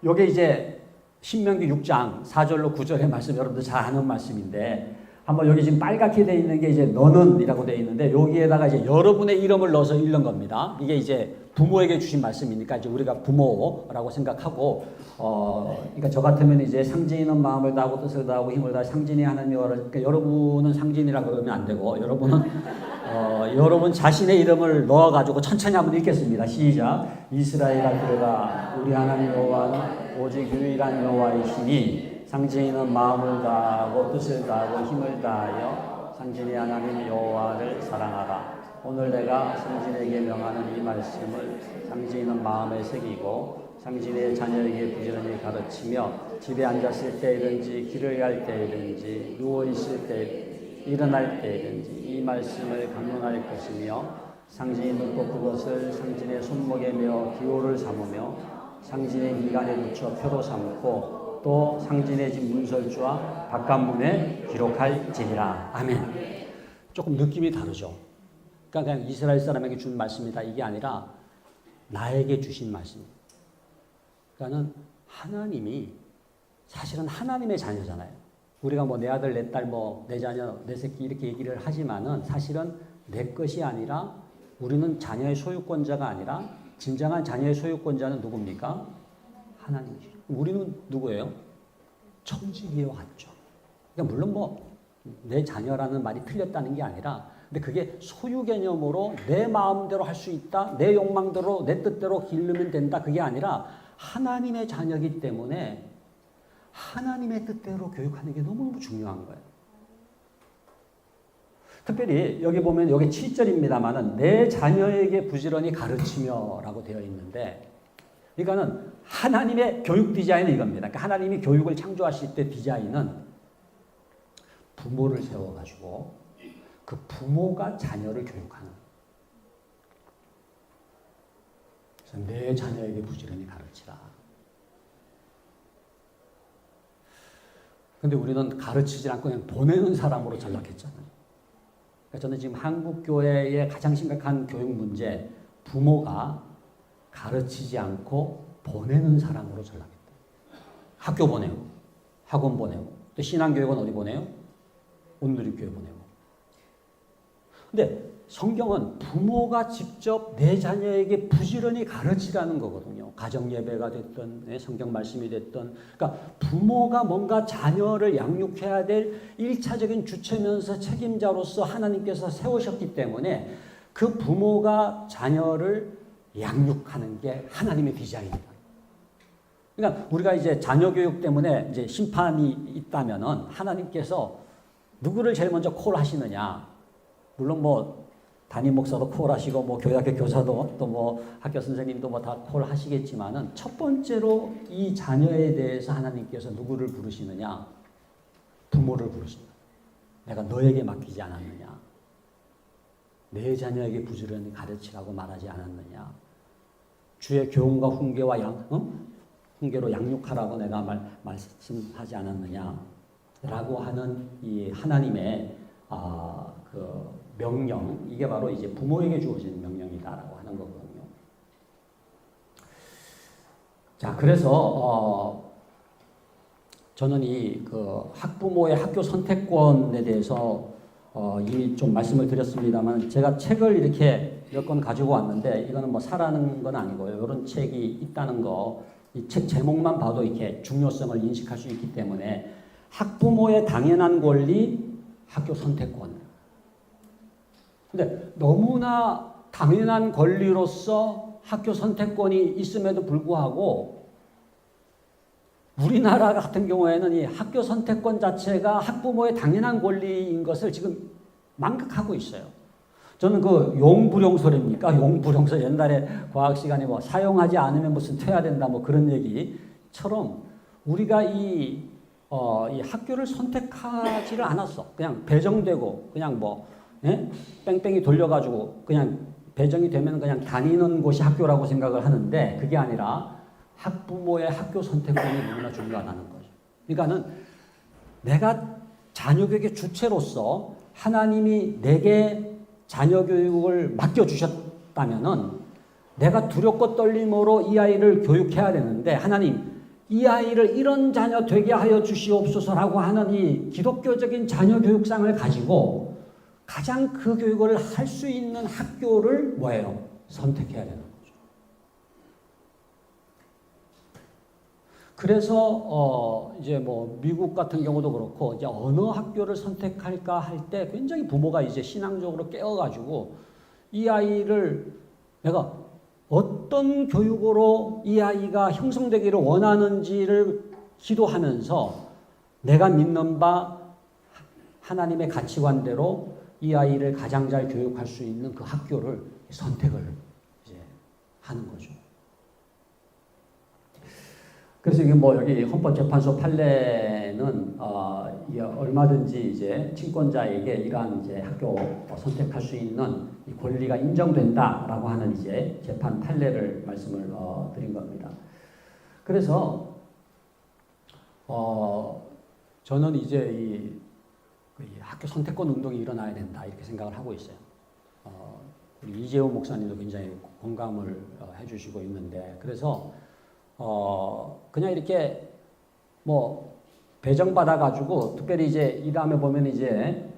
요게 이제 신명기 6장 4절로 9절의 말씀, 여러분들 잘 아는 말씀인데, 한번 여기 지금 빨갛게 되어 있는 게 이제 너는 이라고 되어 있는데, 여기에다가 이제 여러분의 이름을 넣어서 읽는 겁니다. 이게 이제 부모에게 주신 말씀이니까 이제 우리가 부모라고 생각하고, 그러니까 저 같으면 이제 상진이는 마음을 다하고 뜻을 다하고 힘을 다해 상진이 하나님의 그러니까 여러분은 상진이라고 그러면 안 되고, 여러분은 여러분 자신의 이름을 넣어가지고 천천히 한번 읽겠습니다. 시작. 이스라엘아 들으라, 우리 하나님 여호와는 오직 유일한 여호와이시니 상진이는 마음을 다하고 뜻을 다하고 힘을 다하여 상진이 하나님 여호와를 사랑하라. 오늘 내가 상진에게 명하는 이 말씀을 상진이는 마음에 새기고 상진의 자녀에게 부지런히 가르치며 집에 앉았을 때이든지 길을 갈 때이든지 누워있을 때 일어날 때이든지 이 말씀을 강론할 것이며 상진이 듣고 그것을 상진의 손목에 메어 기호를 삼으며 상진의 미간에 붙여 표로 삼고 또 상진의 집 문설주와 바깥문에 기록할지니라. 아멘. 조금 느낌이 다르죠. 그러니까 그냥 이스라엘 사람에게 준 말씀이다 이게 아니라 나에게 주신 말씀입니다. 그러니까는 하나님이 사실은 하나님의 자녀잖아요. 우리가 뭐 내 아들, 내 딸, 뭐 내 자녀, 내 새끼 이렇게 얘기를 하지만은 사실은 내 것이 아니라 우리는 자녀의 소유권자가 아니라 진정한 자녀의 소유권자는 누굽니까? 하나님이죠. 우리는 누구예요? 청지기와 같죠. 그러니까 물론 뭐 내 자녀라는 말이 틀렸다는 게 아니라, 근데 그게 소유 개념으로 내 마음대로 할 수 있다, 내 욕망대로 내 뜻대로 기르면 된다, 그게 아니라 하나님의 자녀이기 때문에 하나님의 뜻대로 교육하는 게 너무너무 중요한 거예요. 특별히 여기 보면 여기 7절입니다만은 내 자녀에게 부지런히 가르치며 라고 되어 있는데, 그러니까는 하나님의 교육 디자인은 이겁니다. 그러니까 하나님이 교육을 창조하실 때 디자인은 부모를 세워가지고 그 부모가 자녀를 교육하는. 그래서 내 자녀에게 부지런히 가르치라. 근데 우리는 가르치지 않고 그냥 보내는 사람으로 전락했잖아요. 그러니까 저는 지금 한국 교회의 가장 심각한 교육 문제, 부모가 가르치지 않고 보내는 사람으로 전락했다. 학교 보내고, 학원 보내고, 또 신앙교육은 어디 보내요? 온누리교회 보내고. 근데 성경은 부모가 직접 내 자녀에게 부지런히 가르치라는 거거든요. 가정 예배가 됐든 성경 말씀이 됐든, 그러니까 부모가 뭔가 자녀를 양육해야 될 1차적인 주체면서 책임자로서 하나님께서 세우셨기 때문에 그 부모가 자녀를 양육하는 게 하나님의 디자인입니다. 그러니까 우리가 이제 자녀 교육 때문에 이제 심판이 있다면은 하나님께서 누구를 제일 먼저 콜하시느냐? 물론 뭐 담임 목사도 콜하시고 뭐 교회학교 교사도 또 뭐 학교 선생님도 뭐 다 콜하시겠지만은 첫 번째로 이 자녀에 대해서 하나님께서 누구를 부르시느냐? 부모를 부르신다. 내가 너에게 맡기지 않았느냐? 내 자녀에게 부지런히 가르치라고 말하지 않았느냐? 주의 교훈과 훈계와 훈계로 양육하라고 내가 말씀하지 않았느냐? 라고 하는 이 하나님의 그 명령, 이게 바로 이제 부모에게 주어진 명령이다라고 하는 거거든요. 자, 그래서 저는 이 그 학부모의 학교 선택권에 대해서 이미 좀 말씀을 드렸습니다만, 제가 책을 이렇게 몇 권 가지고 왔는데 이거는 뭐 사라는 건 아니고요. 이런 책이 있다는 거, 이 책 제목만 봐도 이렇게 중요성을 인식할 수 있기 때문에 학부모의 당연한 권리, 학교 선택권. 근데 너무나 당연한 권리로서 학교 선택권이 있음에도 불구하고 우리나라 같은 경우에는 이 학교 선택권 자체가 학부모의 당연한 권리인 것을 지금 망각하고 있어요. 저는 그 용불용설입니까? 용불용설, 옛날에 과학 시간에 뭐 사용하지 않으면 무슨 퇴화된다 뭐 그런 얘기처럼 우리가 이 학교를 선택하지를 않았어. 그냥 배정되고 그냥 뭐 뺑뺑이 돌려가지고 그냥 배정이 되면 그냥 다니는 곳이 학교라고 생각을 하는데, 그게 아니라 학부모의 학교 선택권이 너무나 중요하다는 거죠. 그러니까는 내가 자녀 교육의 주체로서 하나님이 내게 자녀 교육을 맡겨주셨다면은 내가 두렵고 떨림으로 이 아이를 교육해야 되는데, 하나님 이 아이를 이런 자녀 되게 하여 주시옵소서라고 하는 이 기독교적인 자녀 교육상을 가지고 가장 그 교육을 할 수 있는 학교를 뭐예요? 선택해야 되는 거죠. 그래서 이제 뭐 미국 같은 경우도 그렇고 이제 어느 학교를 선택할까 할 때 굉장히 부모가 이제 신앙적으로 깨어가지고 이 아이를 내가 어떤 교육으로 이 아이가 형성되기를 원하는지를 기도하면서 내가 믿는 바 하나님의 가치관대로 이 아이를 가장 잘 교육할 수 있는 그 학교를 선택을 이제 하는 거죠. 그래서 이게 뭐 여기 헌법재판소 판례는 얼마든지 이제 친권자에게 이러한 이제 학교 선택할 수 있는 이 권리가 인정된다라고 하는 이제 재판 판례를 말씀을 드린 겁니다. 그래서 저는 이제 이 학교 선택권 운동이 일어나야 된다 이렇게 생각을 하고 있어요. 우리 이재호 목사님도 굉장히 공감을 해주시고 있는데, 그래서 그냥 이렇게 뭐 배정받아 가지고 특별히 이제 이 다음에 보면 이제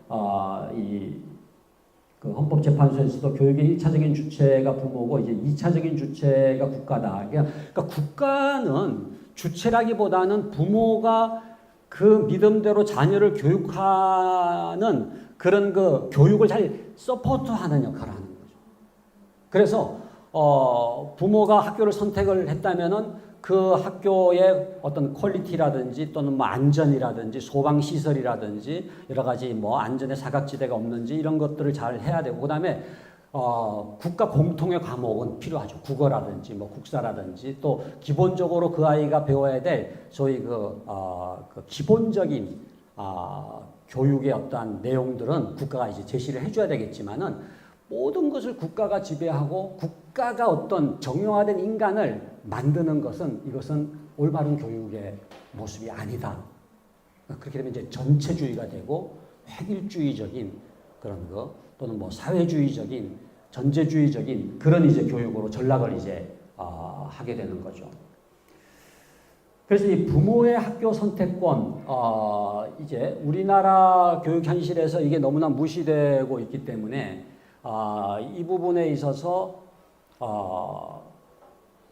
그 헌법재판소에서도 교육의 1차적인 주체가 부모고 이제 2차적인 주체가 국가다. 그러니까 국가는 주체라기보다는 부모가 그 믿음대로 자녀를 교육하는 그런 그 교육을 잘 서포트하는 역할을 하는 거죠. 그래서 부모가 학교를 선택을 했다면은 그 학교의 어떤 퀄리티라든지 또는 뭐 안전이라든지 소방 시설이라든지 여러 가지 뭐 안전의 사각지대가 없는지 이런 것들을 잘 해야 되고, 그다음에 국가 공통의 과목은 필요하죠. 국어라든지 뭐 국사라든지, 또 기본적으로 그 아이가 배워야 될 소위 그 기본적인 교육의 어떠한 내용들은 국가가 이제 제시를 해줘야 되겠지만은, 모든 것을 국가가 지배하고 국가가 어떤 정형화된 인간을 만드는 것은 이것은 올바른 교육의 모습이 아니다. 그렇게 되면 이제 전체주의가 되고 획일주의적인 그런 거, 또는 뭐 사회주의적인 전제주의적인 그런 이제 교육으로 전락을 이제 하게 되는 거죠. 그래서 이 부모의 학교 선택권, 이제 우리나라 교육 현실에서 이게 너무나 무시되고 있기 때문에 이 부분에 있어서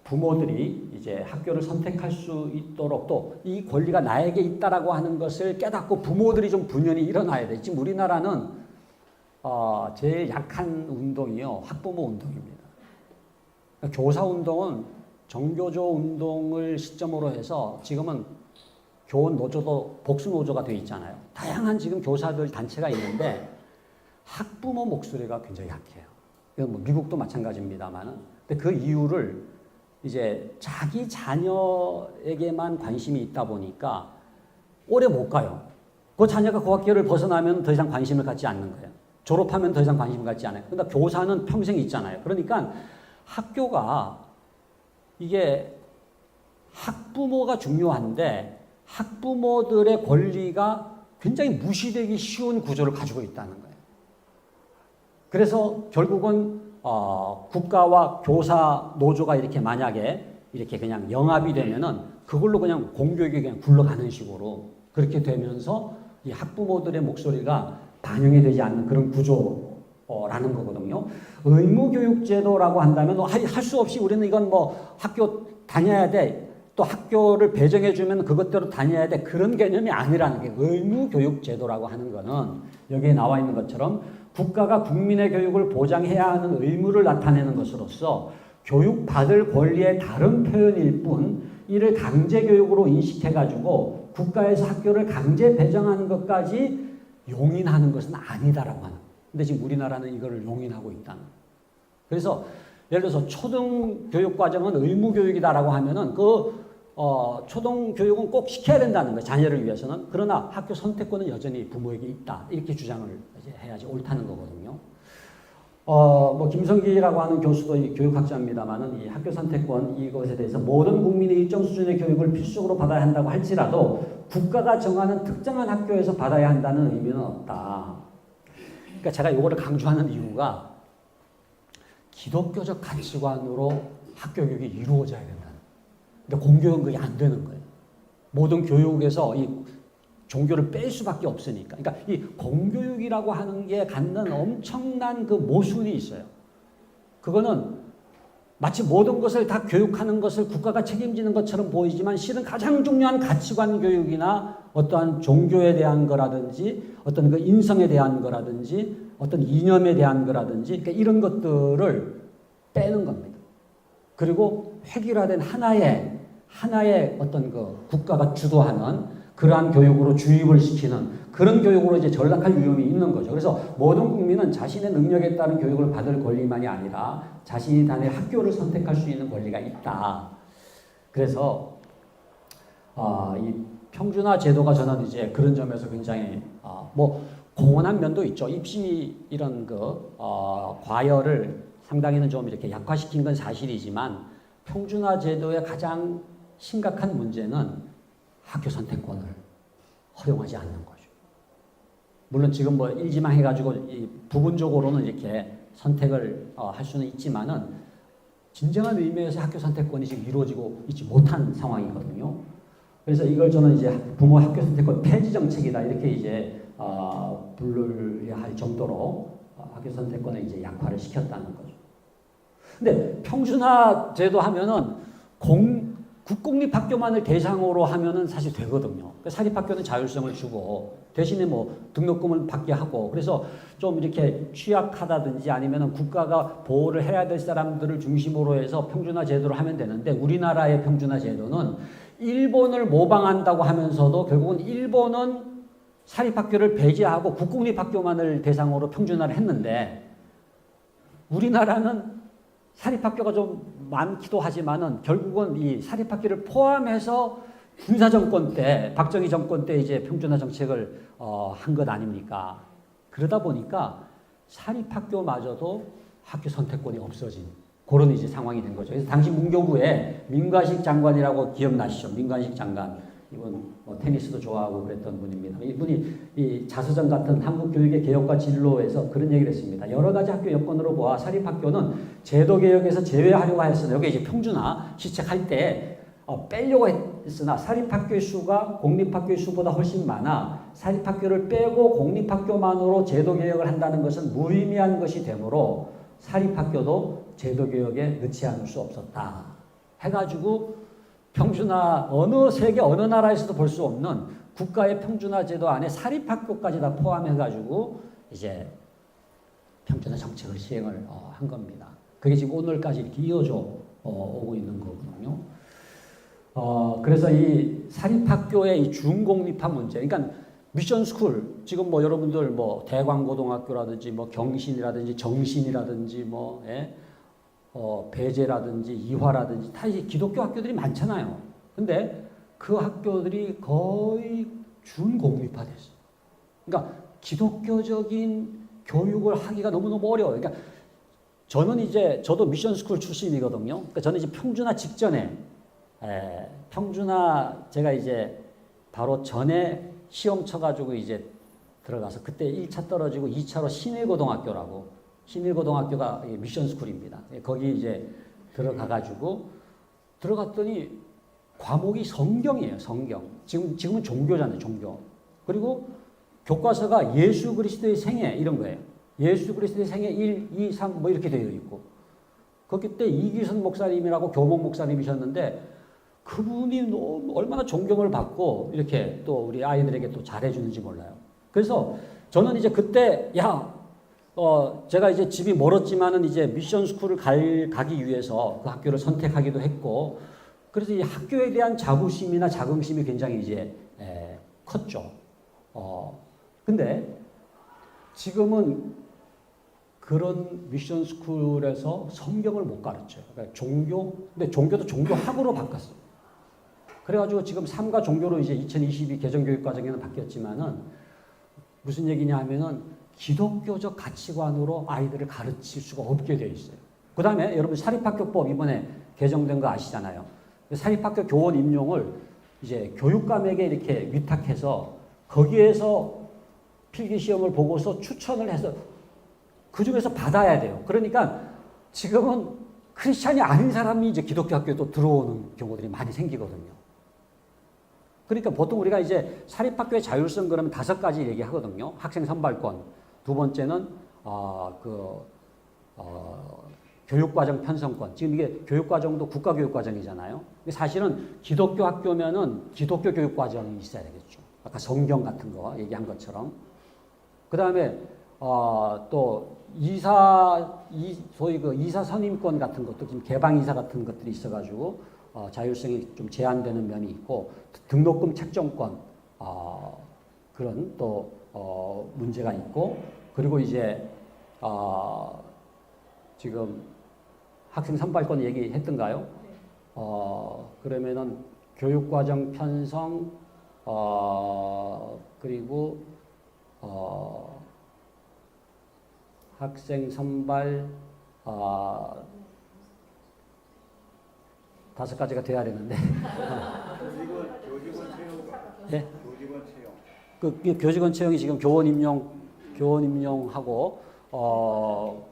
부모들이 이제 학교를 선택할 수 있도록 또 이 권리가 나에게 있다라고 하는 것을 깨닫고 부모들이 좀 분연히 일어나야 돼. 지금 우리나라는 제일 약한 운동이요, 학부모 운동입니다. 교사 운동은 정교조 운동을 시점으로 해서 지금은 교원 노조도 복수 노조가 돼 있잖아요. 다양한 지금 교사들 단체가 있는데 학부모 목소리가 굉장히 약해요. 이건 뭐 미국도 마찬가지입니다만은. 근데 그 이유를 이제 자기 자녀에게만 관심이 있다 보니까 오래 못 가요. 그 자녀가 그 학교를 벗어나면 더 이상 관심을 갖지 않는 거예요. 졸업하면 더 이상 관심을 갖지 않아요. 그러니까 교사는 평생 있잖아요. 그러니까 학교가 이게 학부모가 중요한데 학부모들의 권리가 굉장히 무시되기 쉬운 구조를 가지고 있다는 거예요. 그래서 결국은 국가와 교사 노조가 이렇게 만약에 이렇게 그냥 영합이 되면은 그걸로 그냥 공교육이 그냥 굴러가는 식으로 그렇게 되면서 이 학부모들의 목소리가 반영이 되지 않는 그런 구조라는 거거든요. 의무교육제도라고 한다면 할 수 없이 우리는 이건 뭐 학교 다녀야 돼. 또 학교를 배정해주면 그것대로 다녀야 돼. 그런 개념이 아니라는 게 의무교육제도라고 하는 거는 여기에 나와 있는 것처럼 국가가 국민의 교육을 보장해야 하는 의무를 나타내는 것으로서 교육받을 권리의 다른 표현일 뿐 이를 강제교육으로 인식해가지고 국가에서 학교를 강제 배정하는 것까지 용인하는 것은 아니다라고 하는. 근데 지금 우리나라는 이거를 용인하고 있다는. 그래서 예를 들어서 초등교육과정은 의무교육이다라고 하면은 초등교육은 꼭 시켜야 된다는 거예요. 자녀를 위해서는. 그러나 학교 선택권은 여전히 부모에게 있다. 이렇게 주장을 이제 해야지 옳다는 거거든요. 뭐 김성기라고 하는 교수도 교육학자입니다만은 이 학교 선택권 이것에 대해서 모든 국민이 일정 수준의 교육을 필수적으로 받아야 한다고 할지라도 국가가 정하는 특정한 학교에서 받아야 한다는 의미는 없다. 그러니까 제가 이거를 강조하는 이유가 기독교적 가치관으로 학교 교육이 이루어져야 된다. 근데 공교육은 그게 안 되는 거예요. 모든 교육에서 이 종교를 뺄 수밖에 없으니까. 그러니까 이 공교육이라고 하는 게 갖는 엄청난 그 모순이 있어요. 그거는 마치 모든 것을 다 교육하는 것을 국가가 책임지는 것처럼 보이지만 실은 가장 중요한 가치관 교육이나 어떠한 종교에 대한 거라든지 어떤 그 인성에 대한 거라든지 어떤 이념에 대한 거라든지 그러니까 이런 것들을 빼는 겁니다. 그리고 획일화된 하나의 어떤 그 국가가 주도하는 그러한 교육으로 주입을 시키는 그런 교육으로 이제 전락할 위험이 있는 거죠. 그래서 모든 국민은 자신의 능력에 따른 교육을 받을 권리만이 아니라 자신이 다닐 학교를 선택할 수 있는 권리가 있다. 그래서 이 평준화 제도가 저는 이제 그런 점에서 굉장히 뭐 공헌한 면도 있죠. 입시 이런 과열을 상당히는 좀 이렇게 약화시킨 건 사실이지만 평준화 제도의 가장 심각한 문제는 학교 선택권을 허용하지 않는 거죠. 물론 지금 뭐 일지망 해가지고 부분적으로는 이렇게 선택을 할 수는 있지만은 진정한 의미에서 학교 선택권이 지금 이루어지고 있지 못한 상황이거든요. 그래서 이걸 저는 이제 부모 학교 선택권 폐지 정책이다 이렇게 이제 부르려 할 정도로 학교 선택권을 이제 약화를 시켰다는 거죠. 근데 평준화 제도 하면은 국공립학교만을 대상으로 하면은 사실 되거든요. 사립학교는 자율성을 주고 대신에 뭐 등록금을 받게 하고 그래서 좀 이렇게 취약하다든지 아니면은 국가가 보호를 해야 될 사람들을 중심으로 해서 평준화 제도를 하면 되는데 우리나라의 평준화 제도는 일본을 모방한다고 하면서도 결국은 일본은 사립학교를 배제하고 국공립학교만을 대상으로 평준화를 했는데 우리나라는 사립학교가 좀 많기도 하지만은 결국은 이 사립학교를 포함해서 군사정권 때, 박정희 정권 때 이제 평준화 정책을 한 것 아닙니까? 그러다 보니까 사립학교마저도 학교 선택권이 없어진 그런 이제 상황이 된 거죠. 그래서 당시 문교부에 민관식 장관이라고 기억나시죠? 민관식 장관. 이분 테니스도 좋아하고 그랬던 분입니다. 이분이 이 자서전 같은 한국 교육의 개혁과 진로에서 그런 얘기를 했습니다. 여러 가지 학교 여건으로 보아 사립학교는 제도 개혁에서 제외하려고 했으나 여기 이제 평준화 시책할 때 빼려고 있으나 사립학교의 수가 공립학교의 수보다 훨씬 많아 사립학교를 빼고 공립학교만으로 제도개혁을 한다는 것은 무의미한 것이 되므로 사립학교도 제도개혁에 넣지 않을 수 없었다. 해가지고 평준화 세계 어느 나라에서도 볼 수 없는 국가의 평준화 제도 안에 사립학교까지 다 포함해가지고 이제 평준화 정책을 시행을 한 겁니다. 그게 지금 오늘까지 이렇게 이어져 오고 있는 거거든요. 그래서 이 사립학교의 이 준공립화 문제, 그러니까 미션스쿨, 지금 뭐 여러분들 뭐 대광고등학교라든지 뭐 경신이라든지 정신이라든지 뭐 배제라든지 이화라든지 다 이제 기독교 학교들이 많잖아요. 근데 그 학교들이 거의 준공립화됐어요. 그러니까 기독교적인 교육을 하기가 너무너무 어려워요. 그러니까 저도 미션스쿨 출신이거든요. 그러니까 저는 이제 평준화 직전에 평준화 제가 이제 바로 전에 시험 쳐가지고 이제 들어가서 그때 1차 떨어지고 2차로 신일고등학교라고, 신일고등학교가 미션스쿨입니다. 거기 이제 들어갔더니 과목이 성경이에요. 성경. 지금은 종교잖아요. 종교. 그리고 교과서가 예수 그리스도의 생애 이런 거예요. 예수 그리스도의 생애 1, 2, 3 뭐 이렇게 되어 있고, 거기 때 이기선 목사님이라고 교목 목사님이셨는데 그분이 얼마나 존경을 받고 이렇게 또 우리 아이들에게 또 잘해주는지 몰라요. 그래서 저는 이제 그때 제가 이제 집이 멀었지만은 이제 미션 스쿨을 가기 위해서 그 학교를 선택하기도 했고, 그래서 이 학교에 대한 자부심이나 자긍심이 굉장히 이제 컸죠. 근데 지금은 그런 미션 스쿨에서 성경을 못 가르쳐요. 그러니까 근데 종교도 종교학으로 바꿨어요. 그래가지고 지금 삼가 종교로 이제 2022 개정교육과정에는 바뀌었지만은 무슨 얘기냐 하면은 기독교적 가치관으로 아이들을 가르칠 수가 없게 되어 있어요. 그 다음에 여러분 사립학교법 이번에 개정된 거 아시잖아요. 사립학교 교원 임용을 이제 교육감에게 이렇게 위탁해서 거기에서 필기시험을 보고서 추천을 해서 그 중에서 받아야 돼요. 그러니까 지금은 크리스찬이 아닌 사람이 이제 기독교 학교에 또 들어오는 경우들이 많이 생기거든요. 그러니까 보통 우리가 이제 사립학교의 자율성 그러면 5가지 얘기하거든요. 학생 선발권. 두 번째는 교육과정 편성권. 지금 이게 교육과정도 국가교육과정이잖아요. 사실은 기독교 학교면은 기독교 교육과정이 있어야 되겠죠. 아까 성경 같은 거 얘기한 것처럼. 그 다음에 또 소위 그 이사 선임권 같은 것도 지금 개방이사 같은 것들이 있어가지고 자율성이 좀 제한되는 면이 있고, 등록금 책정권 그런 또 문제가 있고, 그리고 이제 지금 학생 선발권 얘기했던가요? 그러면은 교육과정 편성 그리고 학생 선발 5가지가 돼야 되는데. 교직원 채용. 네? 교직원 채용. 그 교직원 채용이 지금 교원 임용하고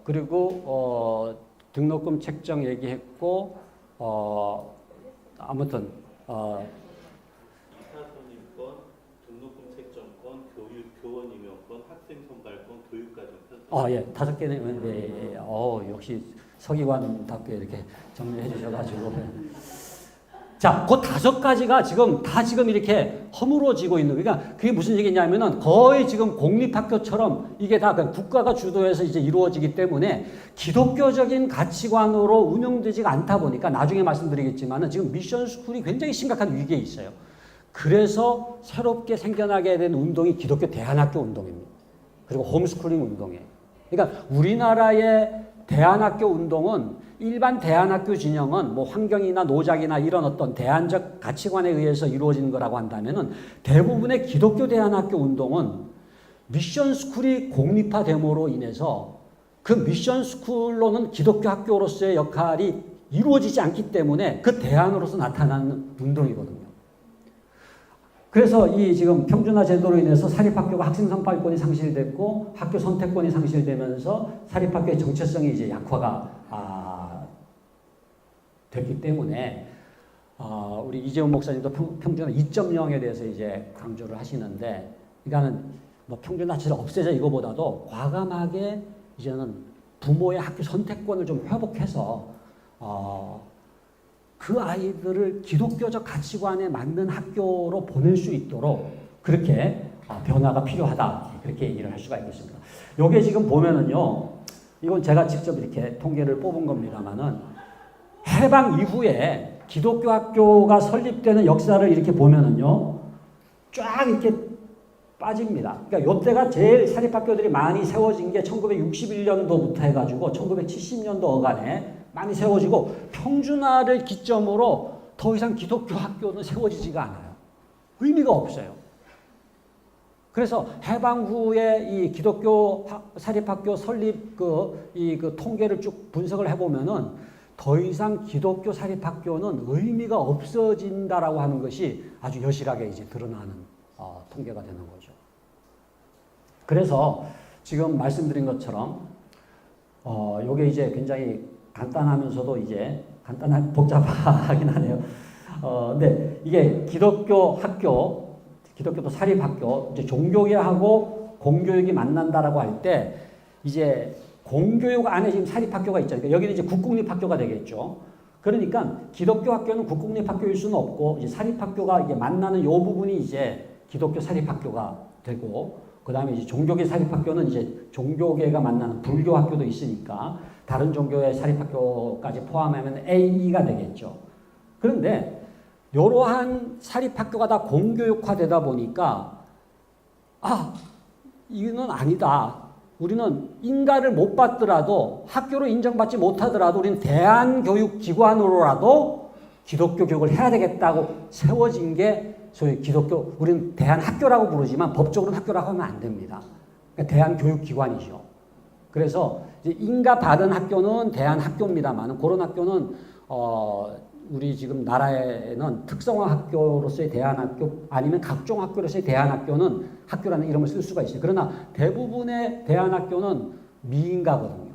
그리고 등록금 책정 얘기했고, 아무튼 이사선임권, 등록금 책정권, 교원 임용권, 학생 선발권, 교육과정 편성. 예, 5개는 예. 역시 서기관답게 이렇게 정리해 주셔가지고. 자, 그 5가지가 지금 이렇게 허물어지고 있는, 그러니까 그게 무슨 얘기냐면은 거의 지금 공립학교처럼 이게 다 그냥 국가가 주도해서 이제 이루어지기 때문에 기독교적인 가치관으로 운영되지가 않다 보니까 나중에 말씀드리겠지만은 지금 미션 스쿨이 굉장히 심각한 위기에 있어요. 그래서 새롭게 생겨나게 된 운동이 기독교 대안학교 운동입니다. 그리고 홈스쿨링 운동이에요. 그러니까 우리나라의 대안학교 운동은 일반 대안학교 진영은 뭐 환경이나 노작이나 이런 어떤 대안적 가치관에 의해서 이루어지는 거라고 한다면은 대부분의 기독교 대안학교 운동은 미션 스쿨이 공립화됨으로 인해서 그 미션 스쿨로는 기독교 학교로서의 역할이 이루어지지 않기 때문에 그 대안으로서 나타나는 운동이거든요. 그래서 이 지금 평준화 제도로 인해서 사립학교가 학생 선발권이 상실됐고 학교 선택권이 상실되면서 사립학교의 정체성이 이제 약화가 됐기 때문에 우리 이재훈 목사님도 평균 2.0에 대해서 이제 강조를 하시는데, 그러니까는 뭐 평균 자체를 없애자 이거보다도 과감하게 이제는 부모의 학교 선택권을 좀 회복해서 그 아이들을 기독교적 가치관에 맞는 학교로 보낼 수 있도록 그렇게 변화가 필요하다, 그렇게 얘기를 할 수가 있겠습니다. 요게 지금 보면은요, 이건 제가 직접 이렇게 통계를 뽑은 겁니다만은 해방 이후에 기독교 학교가 설립되는 역사를 이렇게 보면은요, 쫙 이렇게 빠집니다. 그러니까 요때가 제일 사립학교들이 많이 세워진 게 1961년도부터 해가지고 1970년도 어간에 많이 세워지고, 평준화를 기점으로 더 이상 기독교 학교는 세워지지가 않아요. 의미가 없어요. 그래서 해방 후에 이 기독교 사립학교 설립 그 통계를 쭉 분석을 해보면은 더 이상 기독교 사립학교는 의미가 없어진다라고 하는 것이 아주 여실하게 이제 드러나는 통계가 되는 거죠. 그래서 지금 말씀드린 것처럼 요게 이제 굉장히 간단하면서도 이제 복잡하긴 하네요. 근데 이게 기독교 학교, 기독교도 사립학교, 이제 종교계하고 공교육이 만난다라고 할 때 이제 공교육 안에 지금 사립학교가 있잖아요. 그러니까 여기는 이제 국공립학교가 되겠죠. 그러니까 기독교 학교는 국공립학교일 수는 없고, 이제 사립학교가 이게 만나는 이 부분이 이제 기독교 사립학교가 되고, 그 다음에 이제 종교계 사립학교는 이제 종교계가 만나는 불교 학교도 있으니까 다른 종교의 사립학교까지 포함하면 A가 되겠죠. 그런데 이러한 사립학교가 다 공교육화되다 보니까 이거는 아니다. 우리는 인가를 못 받더라도, 학교로 인정받지 못하더라도 우리는 대한교육기관으로라도 기독교 교육을 해야 되겠다고 세워진 게 소위 기독교, 우리는 대한학교라고 부르지만 법적으로는 학교라고 하면 안 됩니다. 그러니까 대한교육기관이죠. 그래서 이제 인가 받은 학교는 대한학교입니다만, 그런 학교는 우리 지금 나라에는 특성화 학교로서의 대한학교, 아니면 각종 학교로서의 대한학교는 학교라는 이름을 쓸 수가 있어요. 그러나 대부분의 대한학교는 미인가거든요.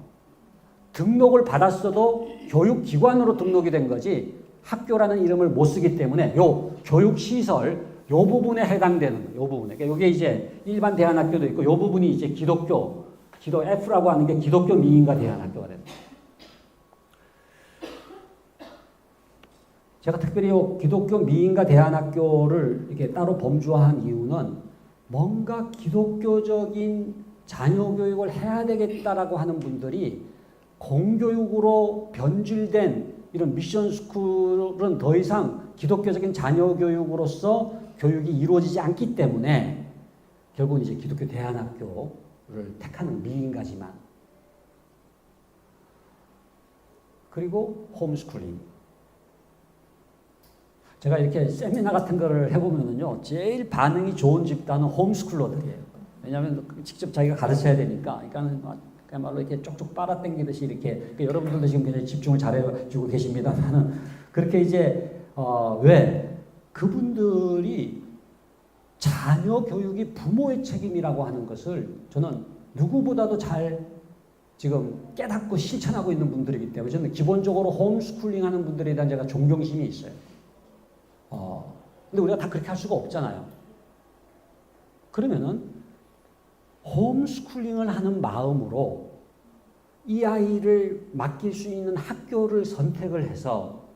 등록을 받았어도 교육기관으로 등록이 된 거지 학교라는 이름을 못 쓰기 때문에 요 교육시설, 요 부분에 해당되는, 요 부분에. 그러니까 요게 이제 일반 대한학교도 있고, 요 부분이 이제 기독교 F라고 하는 게 기독교 미인가 대한학교가 됩니다. 제가 특별히 기독교 미인가 대한학교를 이렇게 따로 범주화한 이유는 뭔가 기독교적인 자녀 교육을 해야 되겠다라고 하는 분들이 공교육으로 변질된 이런 미션 스쿨은 더 이상 기독교적인 자녀 교육으로서 교육이 이루어지지 않기 때문에 결국은 이제 기독교 대한학교를 택하는 미인가지만, 그리고 홈스쿨링. 제가 이렇게 세미나 같은 거를 해보면은요, 제일 반응이 좋은 집단은 홈스쿨러들이에요. 왜냐하면 직접 자기가 가르쳐야 되니까. 그러니까는 그야말로 이렇게 쪽쪽 빨아당기듯이 이렇게, 그러니까 여러분들도 지금 굉장히 집중을 잘해주고 계십니다만은, 그렇게 이제, 왜? 그분들이 자녀 교육이 부모의 책임이라고 하는 것을 저는 누구보다도 잘 지금 깨닫고 실천하고 있는 분들이기 때문에 저는 기본적으로 홈스쿨링 하는 분들에 대한 제가 존경심이 있어요. 근데 우리가 다 그렇게 할 수가 없잖아요. 그러면은 홈스쿨링을 하는 마음으로 이 아이를 맡길 수 있는 학교를 선택을 해서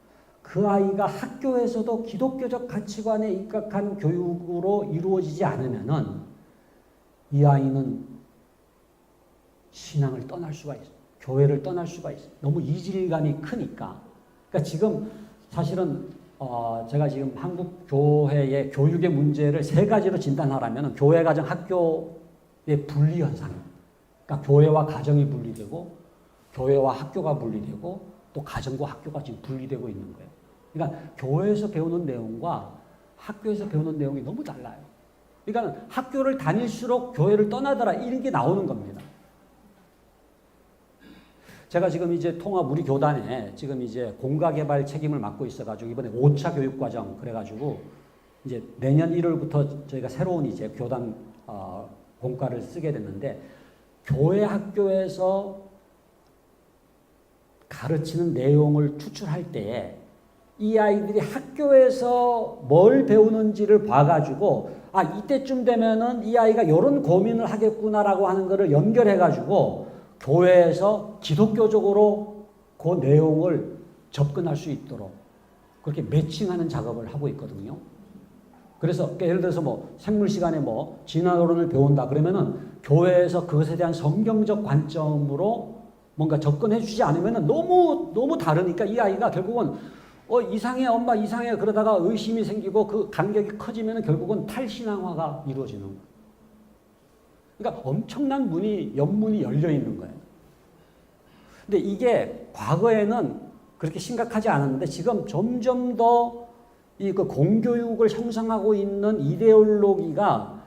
그 아이가 학교에서도 기독교적 가치관에 입각한 교육으로 이루어지지 않으면은 이 아이는 신앙을 떠날 수가 있어요. 교회를 떠날 수가 있어요. 너무 이질감이 크니까. 그러니까 지금 사실은 제가 지금 한국 교회의 교육의 문제를 세 가지로 진단하라면 교회, 가정, 학교의 분리 현상. 그러니까 교회와 가정이 분리되고, 교회와 학교가 분리되고, 또 가정과 학교가 지금 분리되고 있는 거예요. 그러니까 교회에서 배우는 내용과 학교에서 배우는 내용이 너무 달라요. 그러니까 학교를 다닐수록 교회를 떠나더라, 이런 게 나오는 겁니다. 제가 지금 이제 통합 우리 교단에 지금 이제 공가개발 책임을 맡고 있어가지고 이번에 5차 교육과정 그래가지고 이제 내년 1월부터 저희가 새로운 이제 교단 공과를 쓰게 됐는데, 교회 학교에서 가르치는 내용을 추출할 때에 이 아이들이 학교에서 뭘 배우는지를 봐가지고 아 이때쯤 되면은 이 아이가 이런 고민을 하겠구나라고 하는 거를 연결해가지고 교회에서 기독교적으로 그 내용을 접근할 수 있도록 그렇게 매칭하는 작업을 하고 있거든요. 그래서 그러니까 예를 들어서 뭐 생물 시간에 뭐 진화론을 배운다 그러면은 교회에서 그것에 대한 성경적 관점으로 뭔가 접근해 주지 않으면은 너무 다르니까 이 아이가 결국은 이상해 엄마 이상해 그러다가 의심이 생기고 그 간격이 커지면은 결국은 탈신앙화가 이루어지는 거예요. 그러니까 엄청난 연문이 열려 있는 거예요. 근데 이게 과거에는 그렇게 심각하지 않았는데 지금 점점 더 이 그 공교육을 형성하고 있는 이데올로기가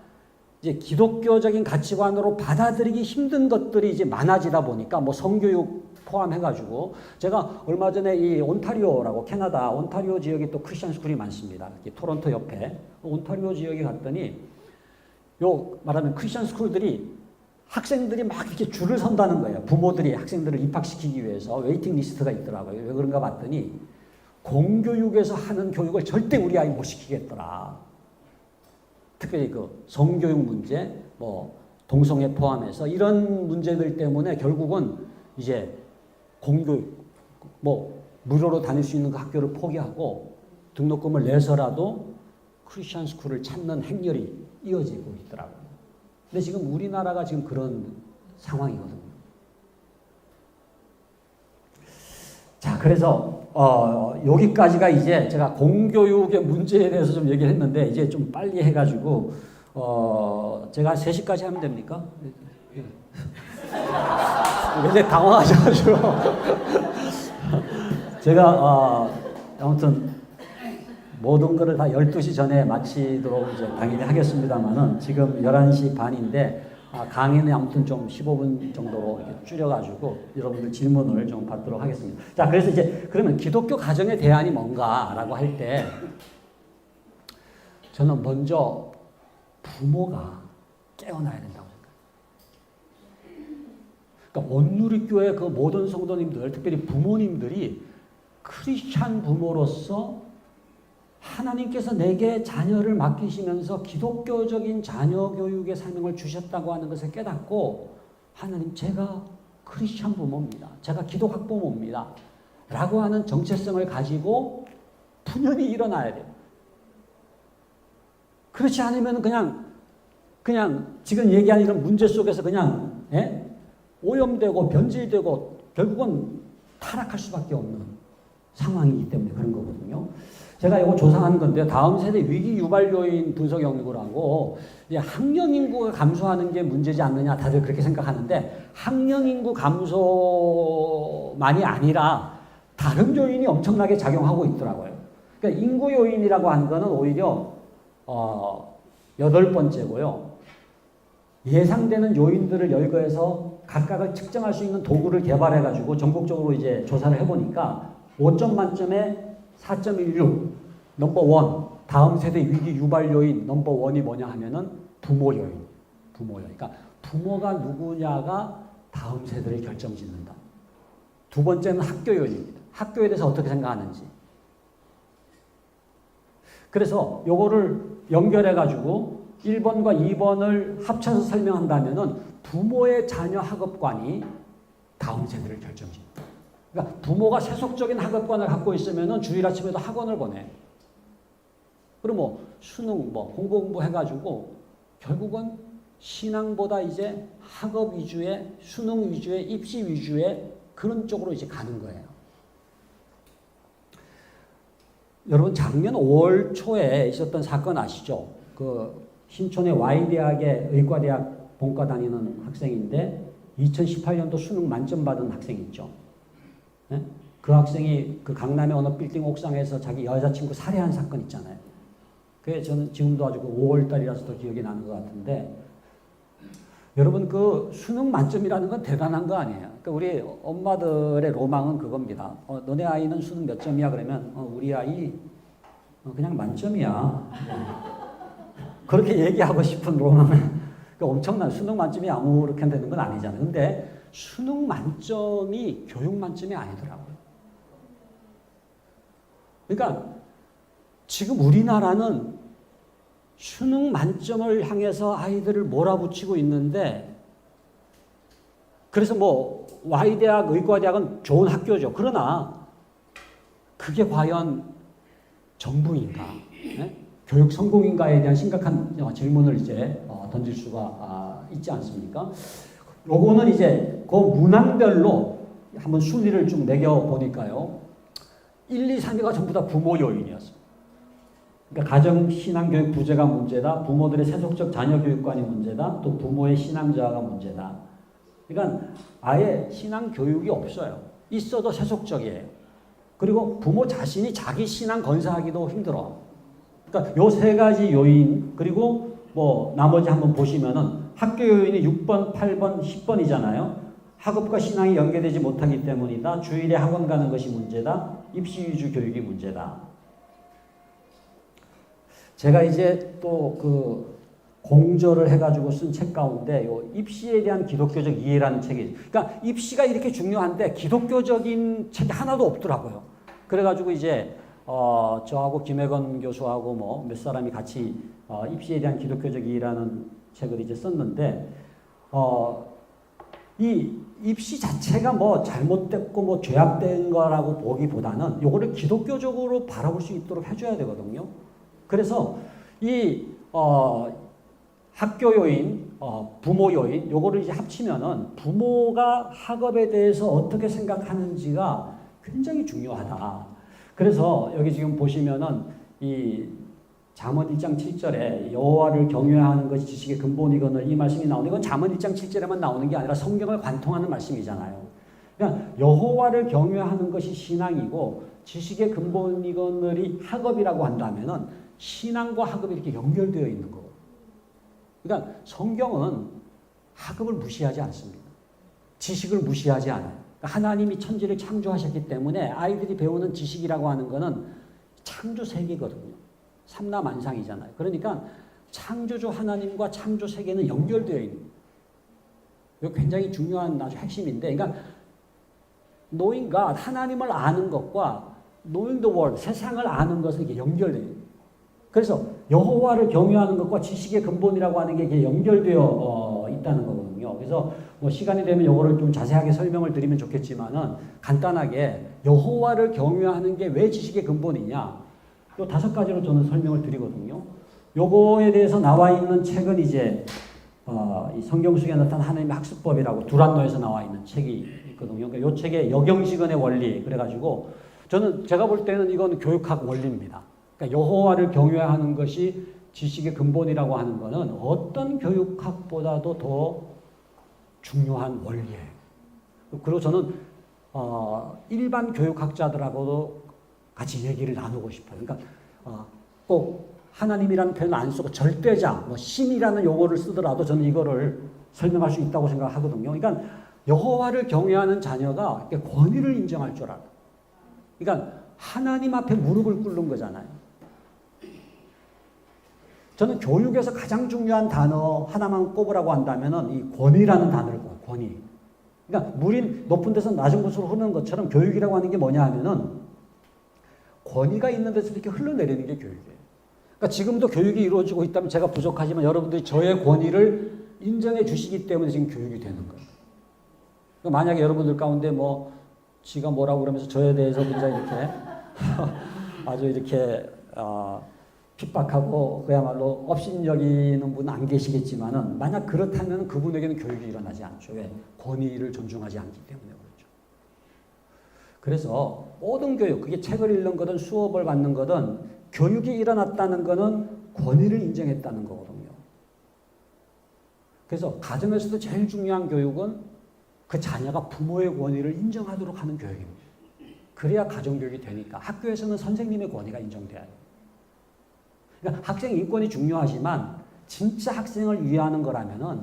이제 기독교적인 가치관으로 받아들이기 힘든 것들이 이제 많아지다 보니까 뭐 성교육 포함해가지고 제가 얼마 전에 이 온타리오라고 캐나다 온타리오 지역에 또 크리스천 스쿨이 많습니다. 토론토 옆에 온타리오 지역에 갔더니 요 말하면 크리스천 스쿨들이 학생들이 막 이렇게 줄을 선다는 거예요. 부모들이 학생들을 입학시키기 위해서 웨이팅 리스트가 있더라고요. 왜 그런가 봤더니 공교육에서 하는 교육을 절대 우리 아이 못 시키겠더라. 특별히 그 성교육 문제, 뭐 동성애 포함해서 이런 문제들 때문에 결국은 이제 공교육, 뭐 무료로 다닐 수 있는 그 학교를 포기하고 등록금을 내서라도 크리스천 스쿨을 찾는 행렬이 이어지고 있더라고요. 근데 지금 우리나라가 지금 그런 상황이거든요. 자, 그래서 여기까지가 이제 제가 공교육의 문제에 대해서 좀 얘기를 했는데 이제 좀 빨리 해가지고 제가 3시까지 하면 됩니까? 굉장히 당황하셔가지고 제가 아무튼 모든 거를 다 12시 전에 마치도록 이제 당연히 하겠습니다만은 지금 11시 반인데 강의는 아무튼 좀 15분 정도로 이렇게 줄여가지고 여러분들 질문을 좀 받도록 하겠습니다. 자, 그래서 이제 그러면 기독교 가정의 대안이 뭔가라고 할 때 저는 먼저 부모가 깨어나야 된다고 생각해요. 그러니까 온누리교회 그 모든 성도님들, 특별히 부모님들이 크리스찬 부모로서 하나님께서 내게 자녀를 맡기시면서 기독교적인 자녀 교육의 사명을 주셨다고 하는 것을 깨닫고 하나님 제가 크리스찬 부모입니다. 제가 기독 학부모입니다. 라고 하는 정체성을 가지고 분연히 일어나야 돼요. 그렇지 않으면 그냥 지금 얘기한 이런 문제 속에서 그냥 오염되고 변질되고 결국은 타락할 수밖에 없는 상황이기 때문에 그런 거거든요. 제가 이거 조사한 건데 다음 세대 위기 유발 요인 분석 연구라고 이제 학령 인구가 감소하는 게 문제지 않느냐 다들 그렇게 생각하는데 학령 인구 감소만이 아니라 다른 요인이 엄청나게 작용하고 있더라고요. 그러니까 인구 요인이라고 하는 거는 오히려 8번째고요. 예상되는 요인들을 열거해서 각각을 측정할 수 있는 도구를 개발해 가지고 전국적으로 이제 조사를 해 보니까 5점 만점에 4.16 넘버 원 다음 세대 위기 유발 요인 넘버 원이 뭐냐 하면은 부모 요인. 그러니까 부모가 누구냐가 다음 세대를 결정짓는다. 두 번째는 학교 요인입니다. 학교에 대해서 어떻게 생각하는지. 그래서 요거를 연결해 가지고 1번과 2번을 합쳐서 설명한다면은 부모의 자녀 학업관이 다음 세대를 결정짓는다. 그러니까 부모가 세속적인 학업관을 갖고 있으면은 주일 아침에도 학원을 보내. 그리고 뭐 수능 공부 해가지고 결국은 신앙보다 이제 학업 위주의 수능 위주의 입시 위주의 그런 쪽으로 이제 가는 거예요. 여러분 작년 5월 초에 있었던 사건 아시죠? 그 신촌의 Y대학의 의과대학 본과 다니는 학생인데 2018년도 수능 만점 받은 학생 있죠. 네? 그 학생이 그 강남의 어느 빌딩 옥상에서 자기 여자친구 살해한 사건 있잖아요. 그게 저는 지금도 아주 5월 달이라서 더 기억이 나는 것 같은데 여러분 그 수능 만점이라는 건 대단한 거 아니에요. 그러니까 우리 엄마들의 로망은 그겁니다. 너네 아이는 수능 몇 점이야? 그러면 우리 아이 그냥 만점이야. 그렇게 얘기하고 싶은 로망은 그러니까 엄청난 수능 만점이 아무렇게 되는 건 아니잖아요. 근데 수능 만점이 교육 만점이 아니더라고요. 그러니까 지금 우리나라는 수능 만점을 향해서 아이들을 몰아붙이고 있는데, 그래서 뭐 Y대학, 의과대학은 좋은 학교죠. 그러나 그게 과연 정부인가? 네? 교육 성공인가에 대한 심각한 질문을 이제 던질 수가 있지 않습니까? 요거는 이제 그 문항별로 한번 순위를 좀 매겨 보니까요. 1, 2, 3위가 전부 다 부모 요인이었어요. 그러니까 가정 신앙 교육 부재가 문제다. 부모들의 세속적 자녀 교육관이 문제다. 또 부모의 신앙 저하가 문제다. 그러니까 아예 신앙 교육이 없어요. 있어도 세속적이에요. 그리고 부모 자신이 자기 신앙 건사하기도 힘들어. 그러니까 요 세 가지 요인, 그리고 뭐 나머지 한번 보시면은 학교 요인이 6번, 8번, 10번이잖아요. 학업과 신앙이 연계되지 못하기 때문이다. 주일에 학원 가는 것이 문제다. 입시 위주 교육이 문제다. 제가 이제 또 그 공저를 해가지고 쓴 책 가운데 요 입시에 대한 기독교적 이해라는 책이, 그러니까 입시가 이렇게 중요한데 기독교적인 책이 하나도 없더라고요. 그래가지고 이제 저하고 김혜건 교수하고 뭐 몇 사람이 같이 입시에 대한 기독교적 이해라는 책을 이제 썼는데, 이 입시 자체가 뭐 잘못됐고 뭐 죄악된 거라고 보기보다는 요거를 기독교적으로 바라볼 수 있도록 해줘야 되거든요. 그래서 이 학교 요인, 부모 요인, 요거를 이제 합치면은 부모가 학업에 대해서 어떻게 생각하는지가 굉장히 중요하다. 그래서 여기 지금 보시면은 이 잠언 1장 7절에 여호와를 경외하는 것이 지식의 근본이거늘, 이 말씀이 나오는 건 잠언 1장 7절에만 나오는 게 아니라 성경을 관통하는 말씀이잖아요. 그러니까 여호와를 경외하는 것이 신앙이고 지식의 근본이거늘이 학업이라고 한다면은 신앙과 학업이 이렇게 연결되어 있는 거고. 그러니까 성경은 학업을 무시하지 않습니다. 지식을 무시하지 않아요. 그러니까 하나님이 천지를 창조하셨기 때문에 아이들이 배우는 지식이라고 하는 거는 창조 세계거든요. 삼라만상이잖아요. 그러니까 창조주 하나님과 창조 세계는 연결되어 있는 거예요. 이거 굉장히 중요한 아주 핵심인데, 그러니까 knowing God, 하나님을 아는 것과 knowing the world, 세상을 아는 것은 이게 연결되어 있는 거예요. 그래서 여호와를 경외하는 것과 지식의 근본이라고 하는 게 이게 연결되어 있다는 거거든요. 그래서 뭐 시간이 되면 이거를 좀 자세하게 설명을 드리면 좋겠지만은 간단하게 여호와를 경외하는 게 왜 지식의 근본이냐, 요 5가지로 저는 설명을 드리거든요. 요거에 대해서 나와 있는 책은 이제 이 성경 속에 나타난 하나님의 학습법이라고 두란노에서 나와 있는 책이 있거든요. 그러니까 요 책의 여경시근의 원리, 그래가지고 제가 볼 때는 이건 교육학 원리입니다. 그러니까 여호와를 경외하는 것이 지식의 근본이라고 하는 것은 어떤 교육학보다도 더 중요한 원리예요. 그리고 저는 일반 교육학자들하고도 같이 얘기를 나누고 싶어요. 그러니까 꼭 하나님이라는 표현을 안 쓰고 절대자, 뭐 신이라는 용어를 쓰더라도 저는 이거를 설명할 수 있다고 생각하거든요. 그러니까 여호와를 경외하는 자녀가 권위를 인정할 줄 알아. 그러니까 하나님 앞에 무릎을 꿇는 거잖아요. 저는 교육에서 가장 중요한 단어 하나만 꼽으라고 한다면은 이 권위라는 단어를 꼽아요. 권위. 그러니까 물이 높은 데서 낮은 곳으로 흐르는 것처럼 교육이라고 하는 게 뭐냐 하면은 권위가 있는 데서 이렇게 흘러내리는 게 교육이에요. 그러니까 지금도 교육이 이루어지고 있다면 제가 부족하지만 여러분들이 저의 권위를 인정해 주시기 때문에 지금 교육이 되는 거예요. 그러니까 만약에 여러분들 가운데 뭐 지가 뭐라고 그러면서 저에 대해서 굉장히 이렇게 아주 이렇게 핍박하고 그야말로 업신여기는 분 안 계시겠지만은 만약 그렇다면 그분에게는 교육이 일어나지 않죠. 왜? 권위를 존중하지 않기 때문에 그렇죠. 그래서 모든 교육, 그게 책을 읽는 거든 수업을 받는 거든 교육이 일어났다는 거는 권위를 인정했다는 거거든요. 그래서 가정에서도 제일 중요한 교육은 그 자녀가 부모의 권위를 인정하도록 하는 교육입니다. 그래야 가정교육이 되니까. 학교에서는 선생님의 권위가 인정돼야 돼요. 그러니까 학생 인권이 중요하지만 진짜 학생을 위하는 거라면은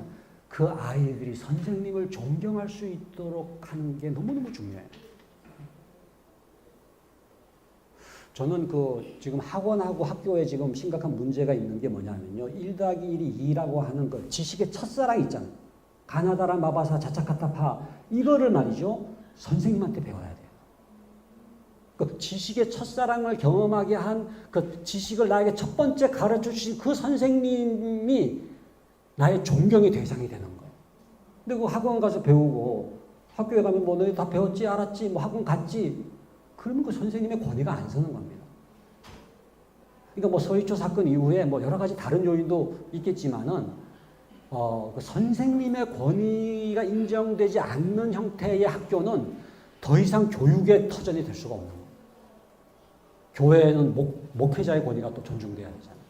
그 아이들이 선생님을 존경할 수 있도록 하는 게 너무너무 중요해요. 저는 지금 학원하고 학교에 지금 심각한 문제가 있는 게 뭐냐면요. 1+1이 2라고 하는 거, 지식의 첫사랑 있잖아요. 가나다라 마바사 자차카타파, 이거를 말이죠. 선생님한테 배워야 돼요. 그 지식의 첫사랑을 경험하게 한 그 지식을 나에게 첫 번째 가르쳐 주신 그 선생님이 나의 존경의 대상이 되는 거예요. 근데 그 학원 가서 배우고 학교에 가면 뭐 너희 다 배웠지 알았지 뭐 학원 갔지 그러면 그 선생님의 권위가 안 서는 겁니다. 그러니까 뭐 서희초 사건 이후에 뭐 여러 가지 다른 요인도 있겠지만은 그 선생님의 권위가 인정되지 않는 형태의 학교는 더 이상 교육의 터전이 될 수가 없는 거예요. 교회는 목회자의 권위가 또 존중돼야 되잖아요.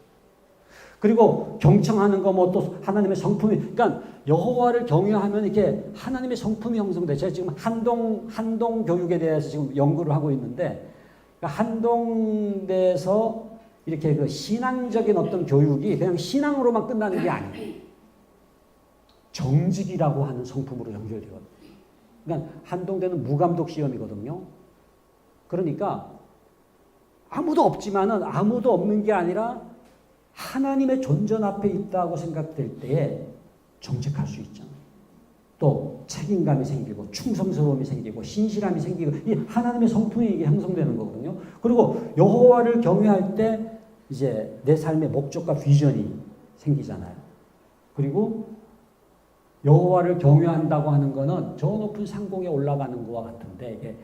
그리고 경청하는 거 뭐 또 하나님의 성품이 그러니까 여호와를 경외하면 이렇게 하나님의 성품이 형성돼. 제가 지금 한동 교육에 대해서 지금 연구를 하고 있는데 그러니까 한동대에서 이렇게 그 신앙적인 어떤 교육이 그냥 신앙으로만 끝나는 게 아니에요. 정직이라고 하는 성품으로 연결되거든요. 그러니까 한동대는 무감독 시험이거든요. 그러니까 아무도 없지만은 아무도 없는 게 아니라 하나님의 존전 앞에 있다고 생각될 때에 정직할 수 있잖아요. 또 책임감이 생기고 충성스러움이 생기고 신실함이 생기고 이 하나님의 성품이 이게 형성되는 거거든요. 그리고 여호와를 경외할 때 이제 내 삶의 목적과 비전이 생기잖아요. 그리고 여호와를 경외한다고 하는 거는 저 높은 상공에 올라가는 것과 같은데 이게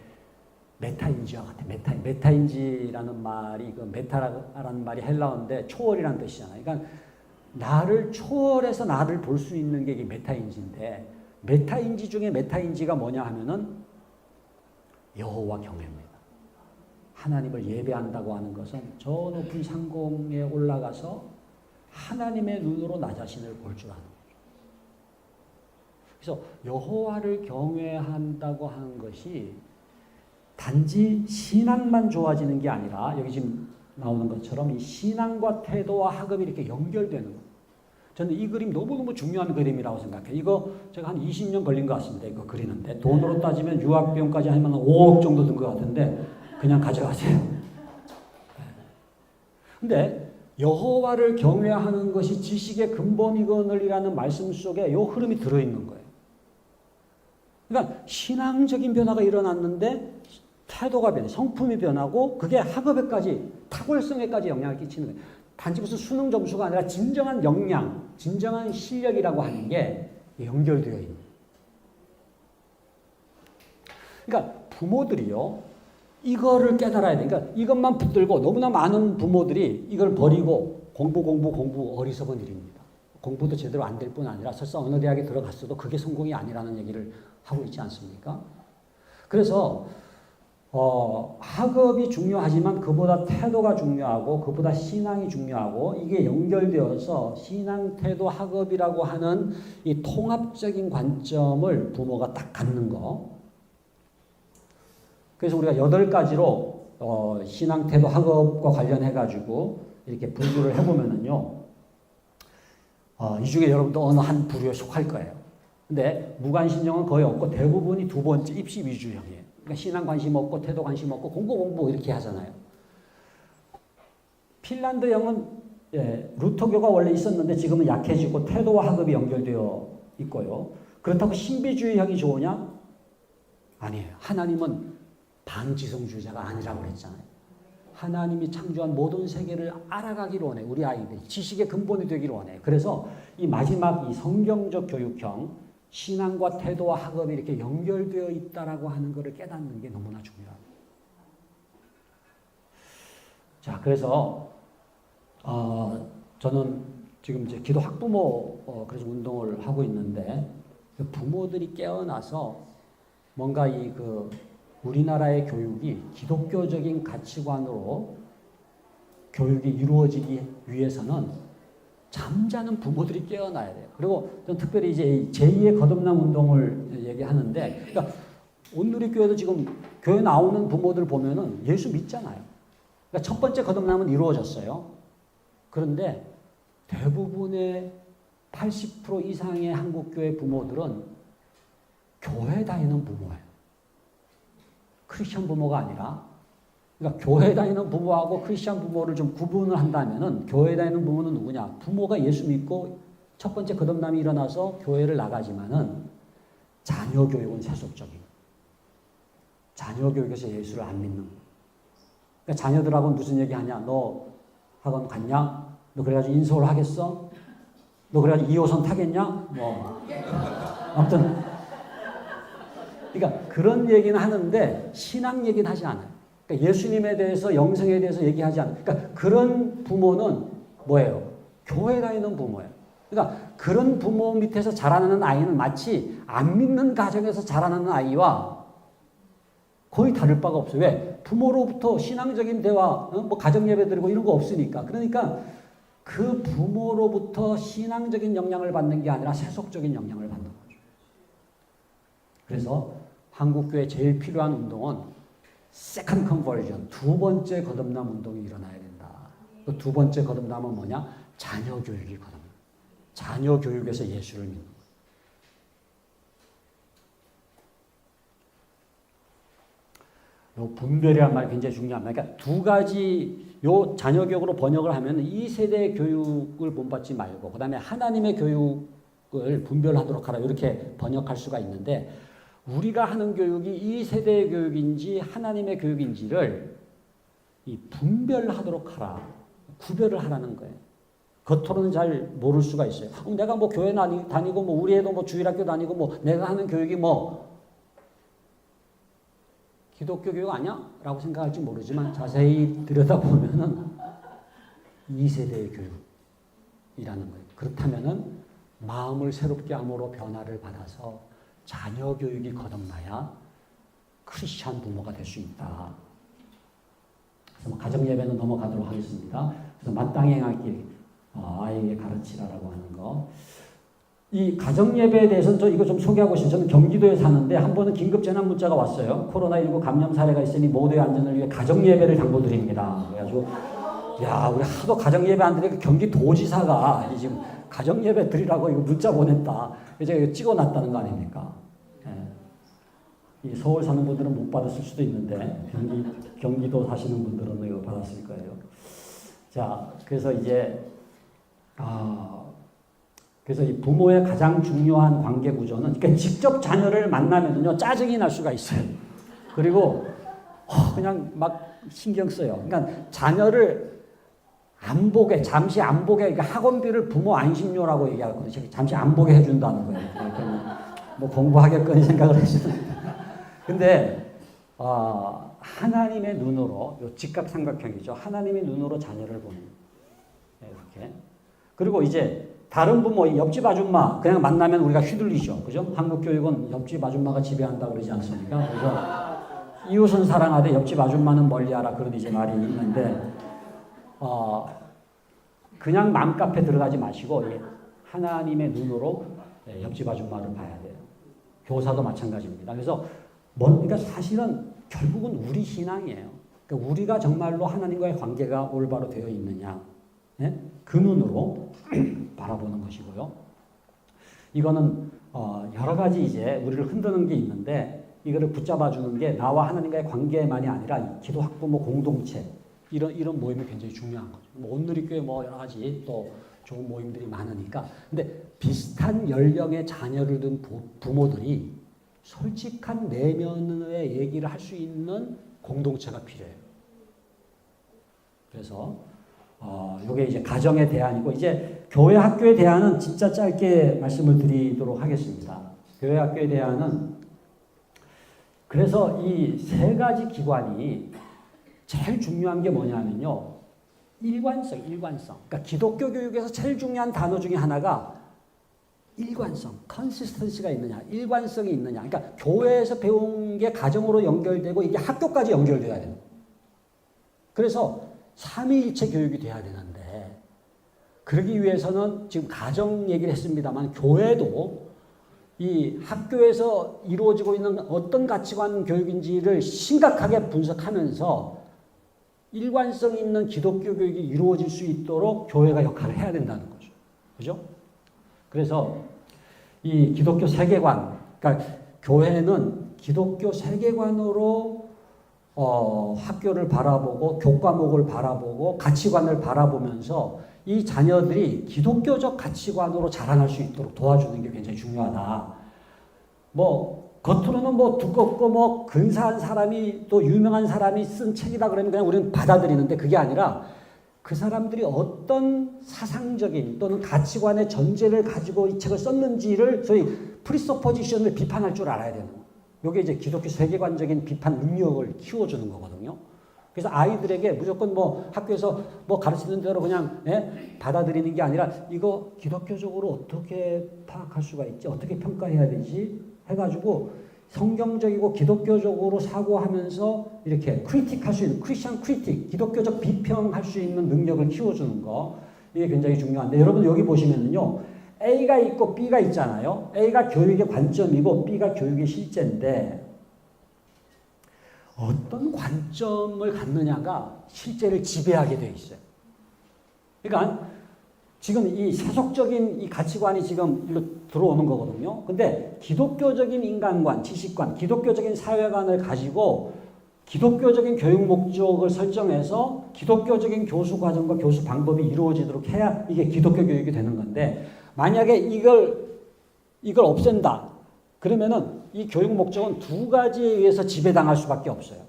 메타인지와 같아. 메타인지라는 말이 그 메타라는 말이 헬라어인데 초월이라는 뜻이잖아요. 그러니까 나를 초월해서 나를 볼 수 있는 게 이게 메타인지인데 메타인지 중에 메타인지가 뭐냐 하면은 여호와 경외입니다. 하나님을 예배한다고 하는 것은 저 높은 상공에 올라가서 하나님의 눈으로 나 자신을 볼 줄 아는 거죠. 그래서 여호와를 경외한다고 하는 것이 단지 신앙만 좋아지는 게 아니라 여기 지금 나오는 것처럼 이 신앙과 태도와 학업이 이렇게 연결되는 거예요. 저는 이 그림 너무너무 중요한 그림이라고 생각해요. 이거 제가 한 20년 걸린 것 같습니다. 이거 그리는데. 돈으로 따지면 유학비용까지 하면 5억 정도 든 것 같은데 그냥 가져가세요. 근데 여호와를 경외하는 것이 지식의 근본이거늘이라는 말씀 속에 이 흐름이 들어있는 거예요. 그러니까 신앙적인 변화가 일어났는데 태도가 변해, 성품이 변하고 그게 학업에까지 탁월성에까지 영향을 끼치는 거예요. 단지 무슨 수능 점수가 아니라 진정한 역량, 진정한 실력이라고 하는 게 연결되어 있는 거예요. 그러니까 부모들이요, 이거를 깨달아야 돼. 그러니까 이것만 붙들고 너무나 많은 부모들이 이걸 버리고 공부 어리석은 일입니다. 공부도 제대로 안 될 뿐 아니라 설사 어느 대학에 들어갔어도 그게 성공이 아니라는 얘기를 하고 있지 않습니까? 그래서 학업이 중요하지만 그보다 태도가 중요하고 그보다 신앙이 중요하고 이게 연결되어서 신앙, 태도, 학업이라고 하는 이 통합적인 관점을 부모가 딱 갖는 거. 그래서 우리가 8가지로 신앙, 태도, 학업과 관련해가지고 이렇게 분류를 해보면은요. 이 중에 여러분도 어느 한 부류에 속할 거예요. 근데 무관심종은 거의 없고 대부분이 두 번째 입시 위주형이에요. 그러니까 신앙 관심 없고 태도 관심 없고 공부 이렇게 하잖아요. 핀란드형은 루터교가 원래 있었는데 지금은 약해지고 태도와 학업이 연결되어 있고요. 그렇다고 신비주의형이 좋으냐? 아니에요. 하나님은 반지성주의자가 아니라고 그랬잖아요. 하나님이 창조한 모든 세계를 알아가기를 원해. 우리 아이들이 지식의 근본이 되기를 원해. 그래서 이 마지막 이 성경적 교육형 신앙과 태도와 학업이 이렇게 연결되어 있다라고 하는 것을 깨닫는 게 너무나 중요합니다. 자, 그래서 저는 지금 이제 기도 학부모 그래서 운동을 하고 있는데 부모들이 깨어나서 뭔가 우리나라의 교육이 기독교적인 가치관으로 교육이 이루어지기 위해서는 잠자는 부모들이 깨어나야 돼요. 그리고 저는 특별히 이제 제2의 거듭남 운동을 얘기하는데, 그러니까 온누리교회도 지금 교회 나오는 부모들 보면은 예수 믿잖아요. 그러니까 첫 번째 거듭남은 이루어졌어요. 그런데 대부분의 80% 이상의 한국교회 부모들은 교회 다니는 부모예요. 크리스천 부모가 아니라, 그러니까 교회 다니는 부모하고 크리스천 부모를 좀 구분을 한다면은 교회 다니는 부모는 누구냐? 부모가 예수 믿고 첫 번째 거듭남이 일어나서 교회를 나가지만은 자녀 교육은 세속적인. 자녀 교육에서 예수를 안 믿는. 그러니까 자녀들하고 무슨 얘기하냐? 너 학원 갔냐? 너 그래가지고 인서울 하겠어? 너 그래가지고 2호선 타겠냐? 뭐 아무튼 그러니까 그런 얘기는 하는데 신앙 얘기는 하지 않아요. 그러니까 예수님에 대해서 영생에 대해서 얘기하지 않아요. 그러니까 그런 부모는 뭐예요? 교회 다니는 부모예요. 그러니까 그런 부모 밑에서 자라나는 아이는 마치 안 믿는 가정에서 자라나는 아이와 거의 다를 바가 없어요. 왜? 부모로부터 신앙적인 대화, 뭐 가정 예배 드리고 이런 거 없으니까. 그러니까 그 부모로부터 신앙적인 영향을 받는 게 아니라 세속적인 영향을 받는 거죠. 그래서 한국교회 제일 필요한 운동은 세컨드 컨버전, 두 번째 거듭남 운동이 일어나야 된다. 그 두 번째 거듭남은 뭐냐? 자녀 교육이 거듭남. 자녀 교육에서 예수를 믿는 거예요. 요 분별이란 말이 굉장히 중요한 말. 그러니까 두 가지 요 자녀 교육으로 번역을 하면 이 세대의 교육을 본받지 말고 그다음에 하나님의 교육을 분별하도록 하라 이렇게 번역할 수가 있는데 우리가 하는 교육이 이 세대의 교육인지 하나님의 교육인지를 이 분별하도록 하라. 구별을 하라는 거예요. 겉으로는 잘 모를 수가 있어요. 내가 뭐 교회 다니고 뭐 우리 애도 뭐 주일학교 다니고 뭐 내가 하는 교육이 뭐 기독교 교육 아니야? 라고 생각할지 모르지만 자세히 들여다보면은 2세대의 교육이라는 거예요. 그렇다면은 마음을 새롭게 함으로 변화를 받아서 자녀 교육이 거듭나야 크리스찬 부모가 될 수 있다. 그래서 가정 예배는 넘어가도록 하겠습니다. 그래서 마땅히 행할 길, 아이에게 가르치라라고 하는 거. 이 가정 예배에 대해서는 저 이거 좀 소개하고 싶어요. 저는 경기도에 사는데 한 번은 긴급 재난 문자가 왔어요. 코로나19 감염 사례가 있으니 모두의 안전을 위해 가정 예배를 당부드립니다. 그래가지고 야 우리 하도 가정 예배 안 드리니까 경기도지사가 지금 가정 예배 드리라고 이거 문자 보냈다. 이제 찍어놨다는 거 아닙니까? 이 서울 사는 분들은 못 받았을 수도 있는데 경기도 사시는 분들은 이거 받았을 거예요. 자 그래서 이제 그래서 이 부모의 가장 중요한 관계 구조는 그러니까 직접 자녀를 만나면요 짜증이 날 수가 있어요. 그리고 그냥 막 신경 써요. 그러니까 자녀를 안 보게 잠시 안 보게 그러니까 학원비를 부모 안심료라고 얘기하거든요. 잠시 안 보게 해준다는 거예요. 뭐 공부하겠거니 생각을 해주는. 근데 하나님의 눈으로 요 직각삼각형이죠. 하나님의 눈으로 자녀를 보는 이렇게. 그리고 이제 다른 부모, 옆집 아줌마 그냥 만나면 우리가 휘둘리죠. 그죠? 한국 교육은 옆집 아줌마가 지배한다고 그러지 않습니까? 그래서 이웃은 사랑하되 옆집 아줌마는 멀리하라 그런 이제 말이 있는데 그냥 맘카페 들어가지 마시고 하나님의 눈으로 옆집 아줌마를 봐야 돼요. 교사도 마찬가지입니다. 그래서 그러니까 사실은 결국은 우리 신앙이에요. 그러니까 우리가 정말로 하나님과의 관계가 올바로 되어 있느냐. 그 눈으로 바라보는 것이고요. 이거는 여러 가지 이제 우리를 흔드는 게 있는데 이거를 붙잡아 주는 게 나와 하나님과의 관계만이 아니라 기도 학부모 공동체 이런 모임이 굉장히 중요한 거죠. 뭐 온누리교회 뭐 여러 가지 또 좋은 모임들이 많으니까. 근데 비슷한 연령의 자녀를 둔 부모들이 솔직한 내면의 얘기를 할 수 있는 공동체가 필요해요. 그래서 이게 이제 가정의 대안이고 이제 교회 학교의 대안은 진짜 짧게 말씀을 드리도록 하겠습니다. 교회 학교의 대안은 그래서 이 세 가지 기관이 제일 중요한 게 뭐냐면요. 일관성. 그러니까 기독교 교육에서 제일 중요한 단어 중에 하나가 일관성, 컨시스턴시가 있느냐, 일관성이 있느냐. 그러니까 교회에서 배운 게 가정으로 연결되고 이게 학교까지 연결돼야 돼요. 그래서 삼위일체 교육이 돼야 되는데 그러기 위해서는 지금 가정 얘기를 했습니다만 교회도 이 학교에서 이루어지고 있는 어떤 가치관 교육인지를 심각하게 분석하면서 일관성 있는 기독교 교육이 이루어질 수 있도록 교회가 역할을 해야 된다는 거죠. 그죠? 그래서 이 기독교 세계관, 그러니까 교회는 기독교 세계관으로 학교를 바라보고 교과목을 바라보고 가치관을 바라보면서 이 자녀들이 기독교적 가치관으로 자라날 수 있도록 도와주는 게 굉장히 중요하다. 뭐 겉으로는 뭐 두껍고 뭐 근사한 사람이 또 유명한 사람이 쓴 책이다 그러면 그냥 우리는 받아들이는데 그게 아니라 그 사람들이 어떤 사상적인 또는 가치관의 전제를 가지고 이 책을 썼는지를 소위 프리서포지션을 비판할 줄 알아야 되는 거예요. 이게 이제 기독교 세계관적인 비판 능력을 키워주는 거거든요. 그래서 아이들에게 무조건 뭐 학교에서 뭐 가르치는 대로 그냥 받아들이는 게 아니라 이거 기독교적으로 어떻게 파악할 수가 있지? 어떻게 평가해야 되지? 해가지고 성경적이고 기독교적으로 사고하면서 이렇게 크리틱할 수 있는 크리스천 크리틱, 기독교적 비평할 수 있는 능력을 키워주는 거 이게 굉장히 중요한데 여러분 여기 보시면은요 A가 있고 B가 있잖아요. A가 교육의 관점이고 B가 교육의 실제인데 어떤 관점을 갖느냐가 실제를 지배하게 돼 있어요. 그러니까 지금 이 세속적인 이 가치관이 지금 일로 들어오는 거거든요. 근데 기독교적인 인간관, 지식관, 기독교적인 사회관을 가지고 기독교적인 교육 목적을 설정해서 기독교적인 교수 과정과 교수 방법이 이루어지도록 해야 이게 기독교 교육이 되는 건데 만약에 이걸 없앤다. 그러면은 이 교육 목적은 두 가지에 의해서 지배당할 수밖에 없어요.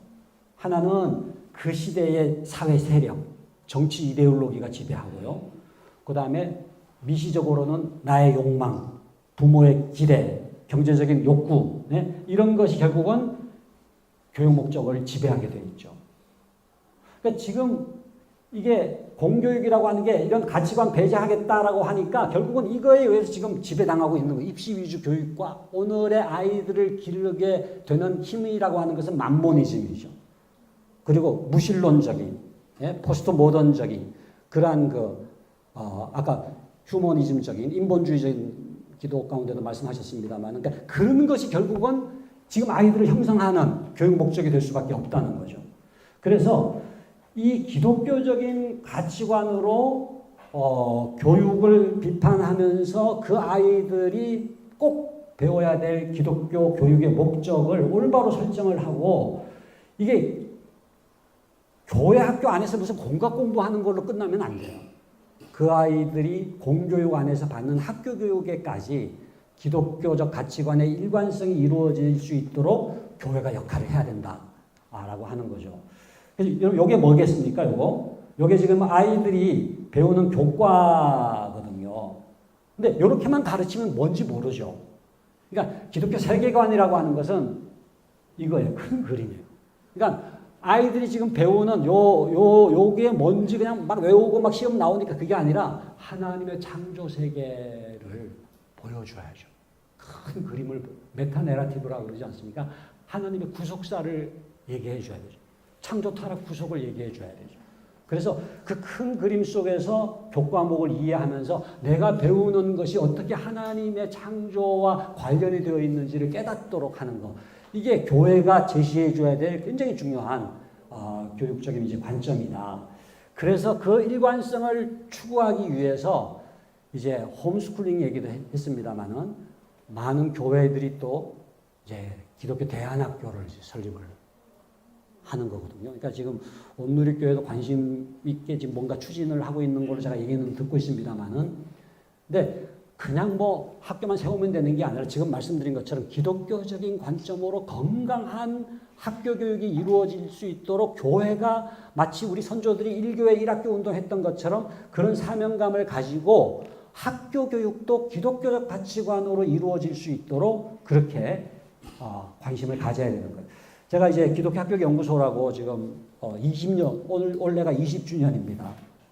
하나는 그 시대의 사회 세력, 정치 이데올로기가 지배하고요. 그 다음에 미시적으로는 나의 욕망, 부모의 기대, 경제적인 욕구 이런 것이 결국은 교육 목적을 지배하게 되어 있죠. 그러니까 지금 이게 공교육이라고 하는 게 이런 가치관 배제하겠다라고 하니까 결국은 이거에 의해서 지금 지배당하고 있는 거예요. 입시 위주 교육과 오늘의 아이들을 기르게 되는 힘이라고 하는 것은 만모니즘이죠. 그리고 무신론적인, 포스트 모던적인 그러한 아까 휴머니즘적인 인본주의적인 기독 가운데도 말씀하셨습니다만 그러니까 그런 것이 결국은 지금 아이들을 형성하는 교육 목적이 될 수밖에 없다는 거죠. 그래서 이 기독교적인 가치관으로 교육을 비판하면서 그 아이들이 꼭 배워야 될 기독교 교육의 목적을 올바로 설정을 하고 이게 교회 학교 안에서 무슨 공학 공부하는 걸로 끝나면 안 돼요. 그 아이들이 공교육 안에서 받는 학교 교육에까지 기독교적 가치관의 일관성이 이루어질 수 있도록 교회가 역할을 해야 된다라고 하는 거죠. 그래서 이게 뭐겠습니까? 요게 지금 아이들이 배우는 교과거든요. 근데 이렇게만 가르치면 뭔지 모르죠. 그러니까 기독교 세계관이라고 하는 것은 이거예요. 큰 그림이에요. 그러니까 아이들이 지금 배우는 요게 뭔지 그냥 막 외우고 막 시험 나오니까 그게 아니라 하나님의 창조 세계를 보여줘야죠. 큰 그림을 메타 내러티브라고 그러지 않습니까? 하나님의 구속사를 얘기해 줘야 되죠. 창조 타락 구속을 얘기해 줘야 되죠. 그래서 그 큰 그림 속에서 교과목을 이해하면서 내가 배우는 것이 어떻게 하나님의 창조와 관련이 되어 있는지를 깨닫도록 하는 것. 이게 교회가 제시해 줘야 될 굉장히 중요한 교육적인 이제 관점이다. 그래서 그 일관성을 추구하기 위해서 이제 홈스쿨링 얘기도 했습니다만은 많은 교회들이 또 이제 기독교 대안학교를 이제 설립을 하는 거거든요. 그러니까 지금 온누리교회도 관심 있게 지금 뭔가 추진을 하고 있는 걸로 제가 얘기는 듣고 있습니다만은 근데 그냥 뭐 학교만 세우면 되는 게 아니라 지금 말씀드린 것처럼 기독교적인 관점으로 건강한 학교 교육이 이루어질 수 있도록 교회가 마치 우리 선조들이 1교회 1학교 운동했던 것처럼 그런 사명감을 가지고 학교 교육도 기독교적 가치관으로 이루어질 수 있도록 그렇게 관심을 가져야 되는 거예요. 제가 이제 기독교 학교 연구소라고 지금 20년 올해가 20주년입니다.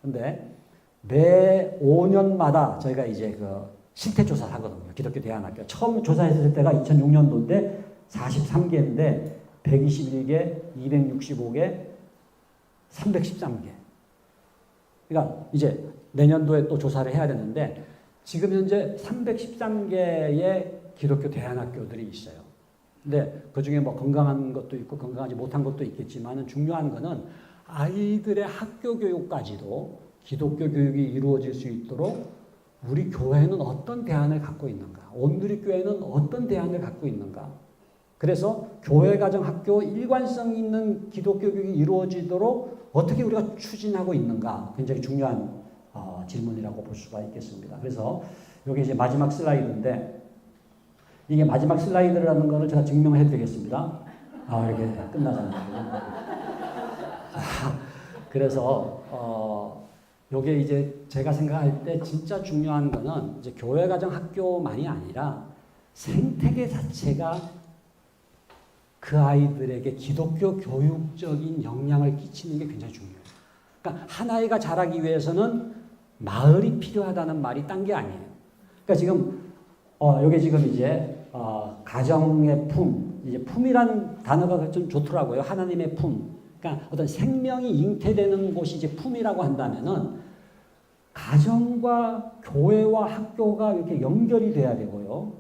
근데 매 5년마다 저희가 이제 그 실태 조사를 하거든요. 기독교 대안학교. 처음 조사했을 때가 2006년도인데 43개인데 121개, 265개, 313개. 그러니까 이제 내년도에 또 조사를 해야 되는데 지금 현재 313개의 기독교 대안학교들이 있어요. 근데 그중에 뭐 건강한 것도 있고 건강하지 못한 것도 있겠지만 중요한 거는 아이들의 학교 교육까지도 기독교 교육이 이루어질 수 있도록 우리 교회는 어떤 대안을 갖고 있는가? 온누리 교회는 어떤 대안을 갖고 있는가? 그래서 교회 가정 학교 일관성 있는 기독교 교육이 이루어지도록 어떻게 우리가 추진하고 있는가? 굉장히 중요한 질문이라고 볼 수가 있겠습니다. 그래서 여기 이제 마지막 슬라이드인데 이게 마지막 슬라이드라는 거를 제가 증명해 드리겠습니다. 이렇게 끝나잖아요. 그래서 요게 이제 제가 생각할 때 진짜 중요한 거는 이제 교회 가정 학교만이 아니라 생태계 자체가 그 아이들에게 기독교 교육적인 영향을 끼치는 게 굉장히 중요해요. 그러니까 한 아이가 자라기 위해서는 마을이 필요하다는 말이 딴 게 아니에요. 그러니까 지금 요게 지금 이제 가정의 품, 이제 품이란 단어가 좀 좋더라고요. 하나님의 품. 그러니까 어떤 생명이 잉태되는 곳이 이제 품이라고 한다면은 가정과 교회와 학교가 이렇게 연결이 돼야 되고요.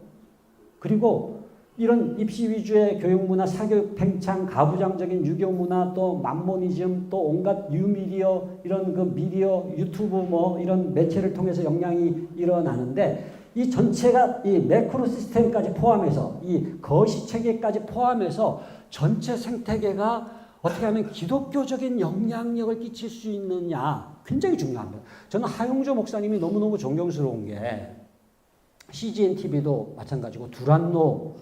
그리고 이런 입시 위주의 교육 문화, 사교육 팽창, 가부장적인 유교 문화, 또 만모니즘, 또 온갖 뉴미디어, 이런 그 미디어, 유튜브 뭐 이런 매체를 통해서 영향이 일어나는데 이 전체가 이 매크로 시스템까지 포함해서 이 거시 체계까지 포함해서 전체 생태계가 어떻게 하면 기독교적인 영향력을 끼칠 수 있느냐 굉장히 중요합니다. 저는 하용조 목사님이 너무너무 존경스러운 게 CGN TV도 마찬가지고 두란노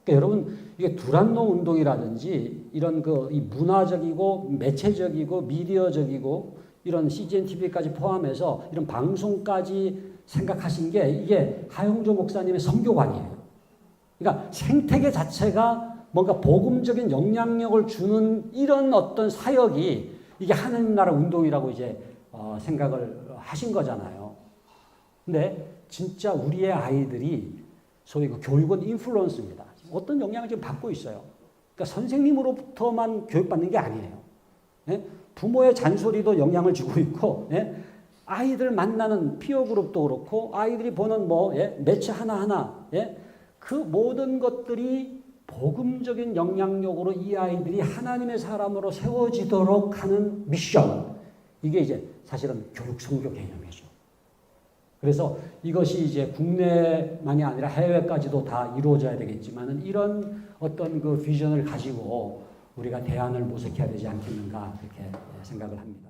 그러니까 여러분 이게 두란노 운동이라든지 이런 이 문화적이고 매체적이고 미디어적이고 이런 CGN TV까지 포함해서 이런 방송까지 생각하신 게 이게 하용조 목사님의 선교관이에요. 그러니까 생태계 자체가 뭔가 복음적인 영향력을 주는 이런 어떤 사역이 이게 하나님 나라 운동이라고 이제 생각을 하신 거잖아요. 근데 진짜 우리의 아이들이 소위 그 교육은 인플루언스입니다. 어떤 영향을 지금 받고 있어요. 그러니까 선생님으로부터만 교육받는 게 아니에요. 예? 부모의 잔소리도 영향을 주고 있고, 예? 아이들 만나는 피어 그룹도 그렇고, 아이들이 보는 매체 하나하나, 예? 그 모든 것들이 복음적인 영향력으로 이 아이들이 하나님의 사람으로 세워지도록 하는 미션. 이게 이제 사실은 교육 선교 개념이죠. 그래서 이것이 이제 국내만이 아니라 해외까지도 다 이루어져야 되겠지만은 이런 어떤 그 비전을 가지고 우리가 대안을 모색해야 되지 않겠는가 이렇게 생각을 합니다.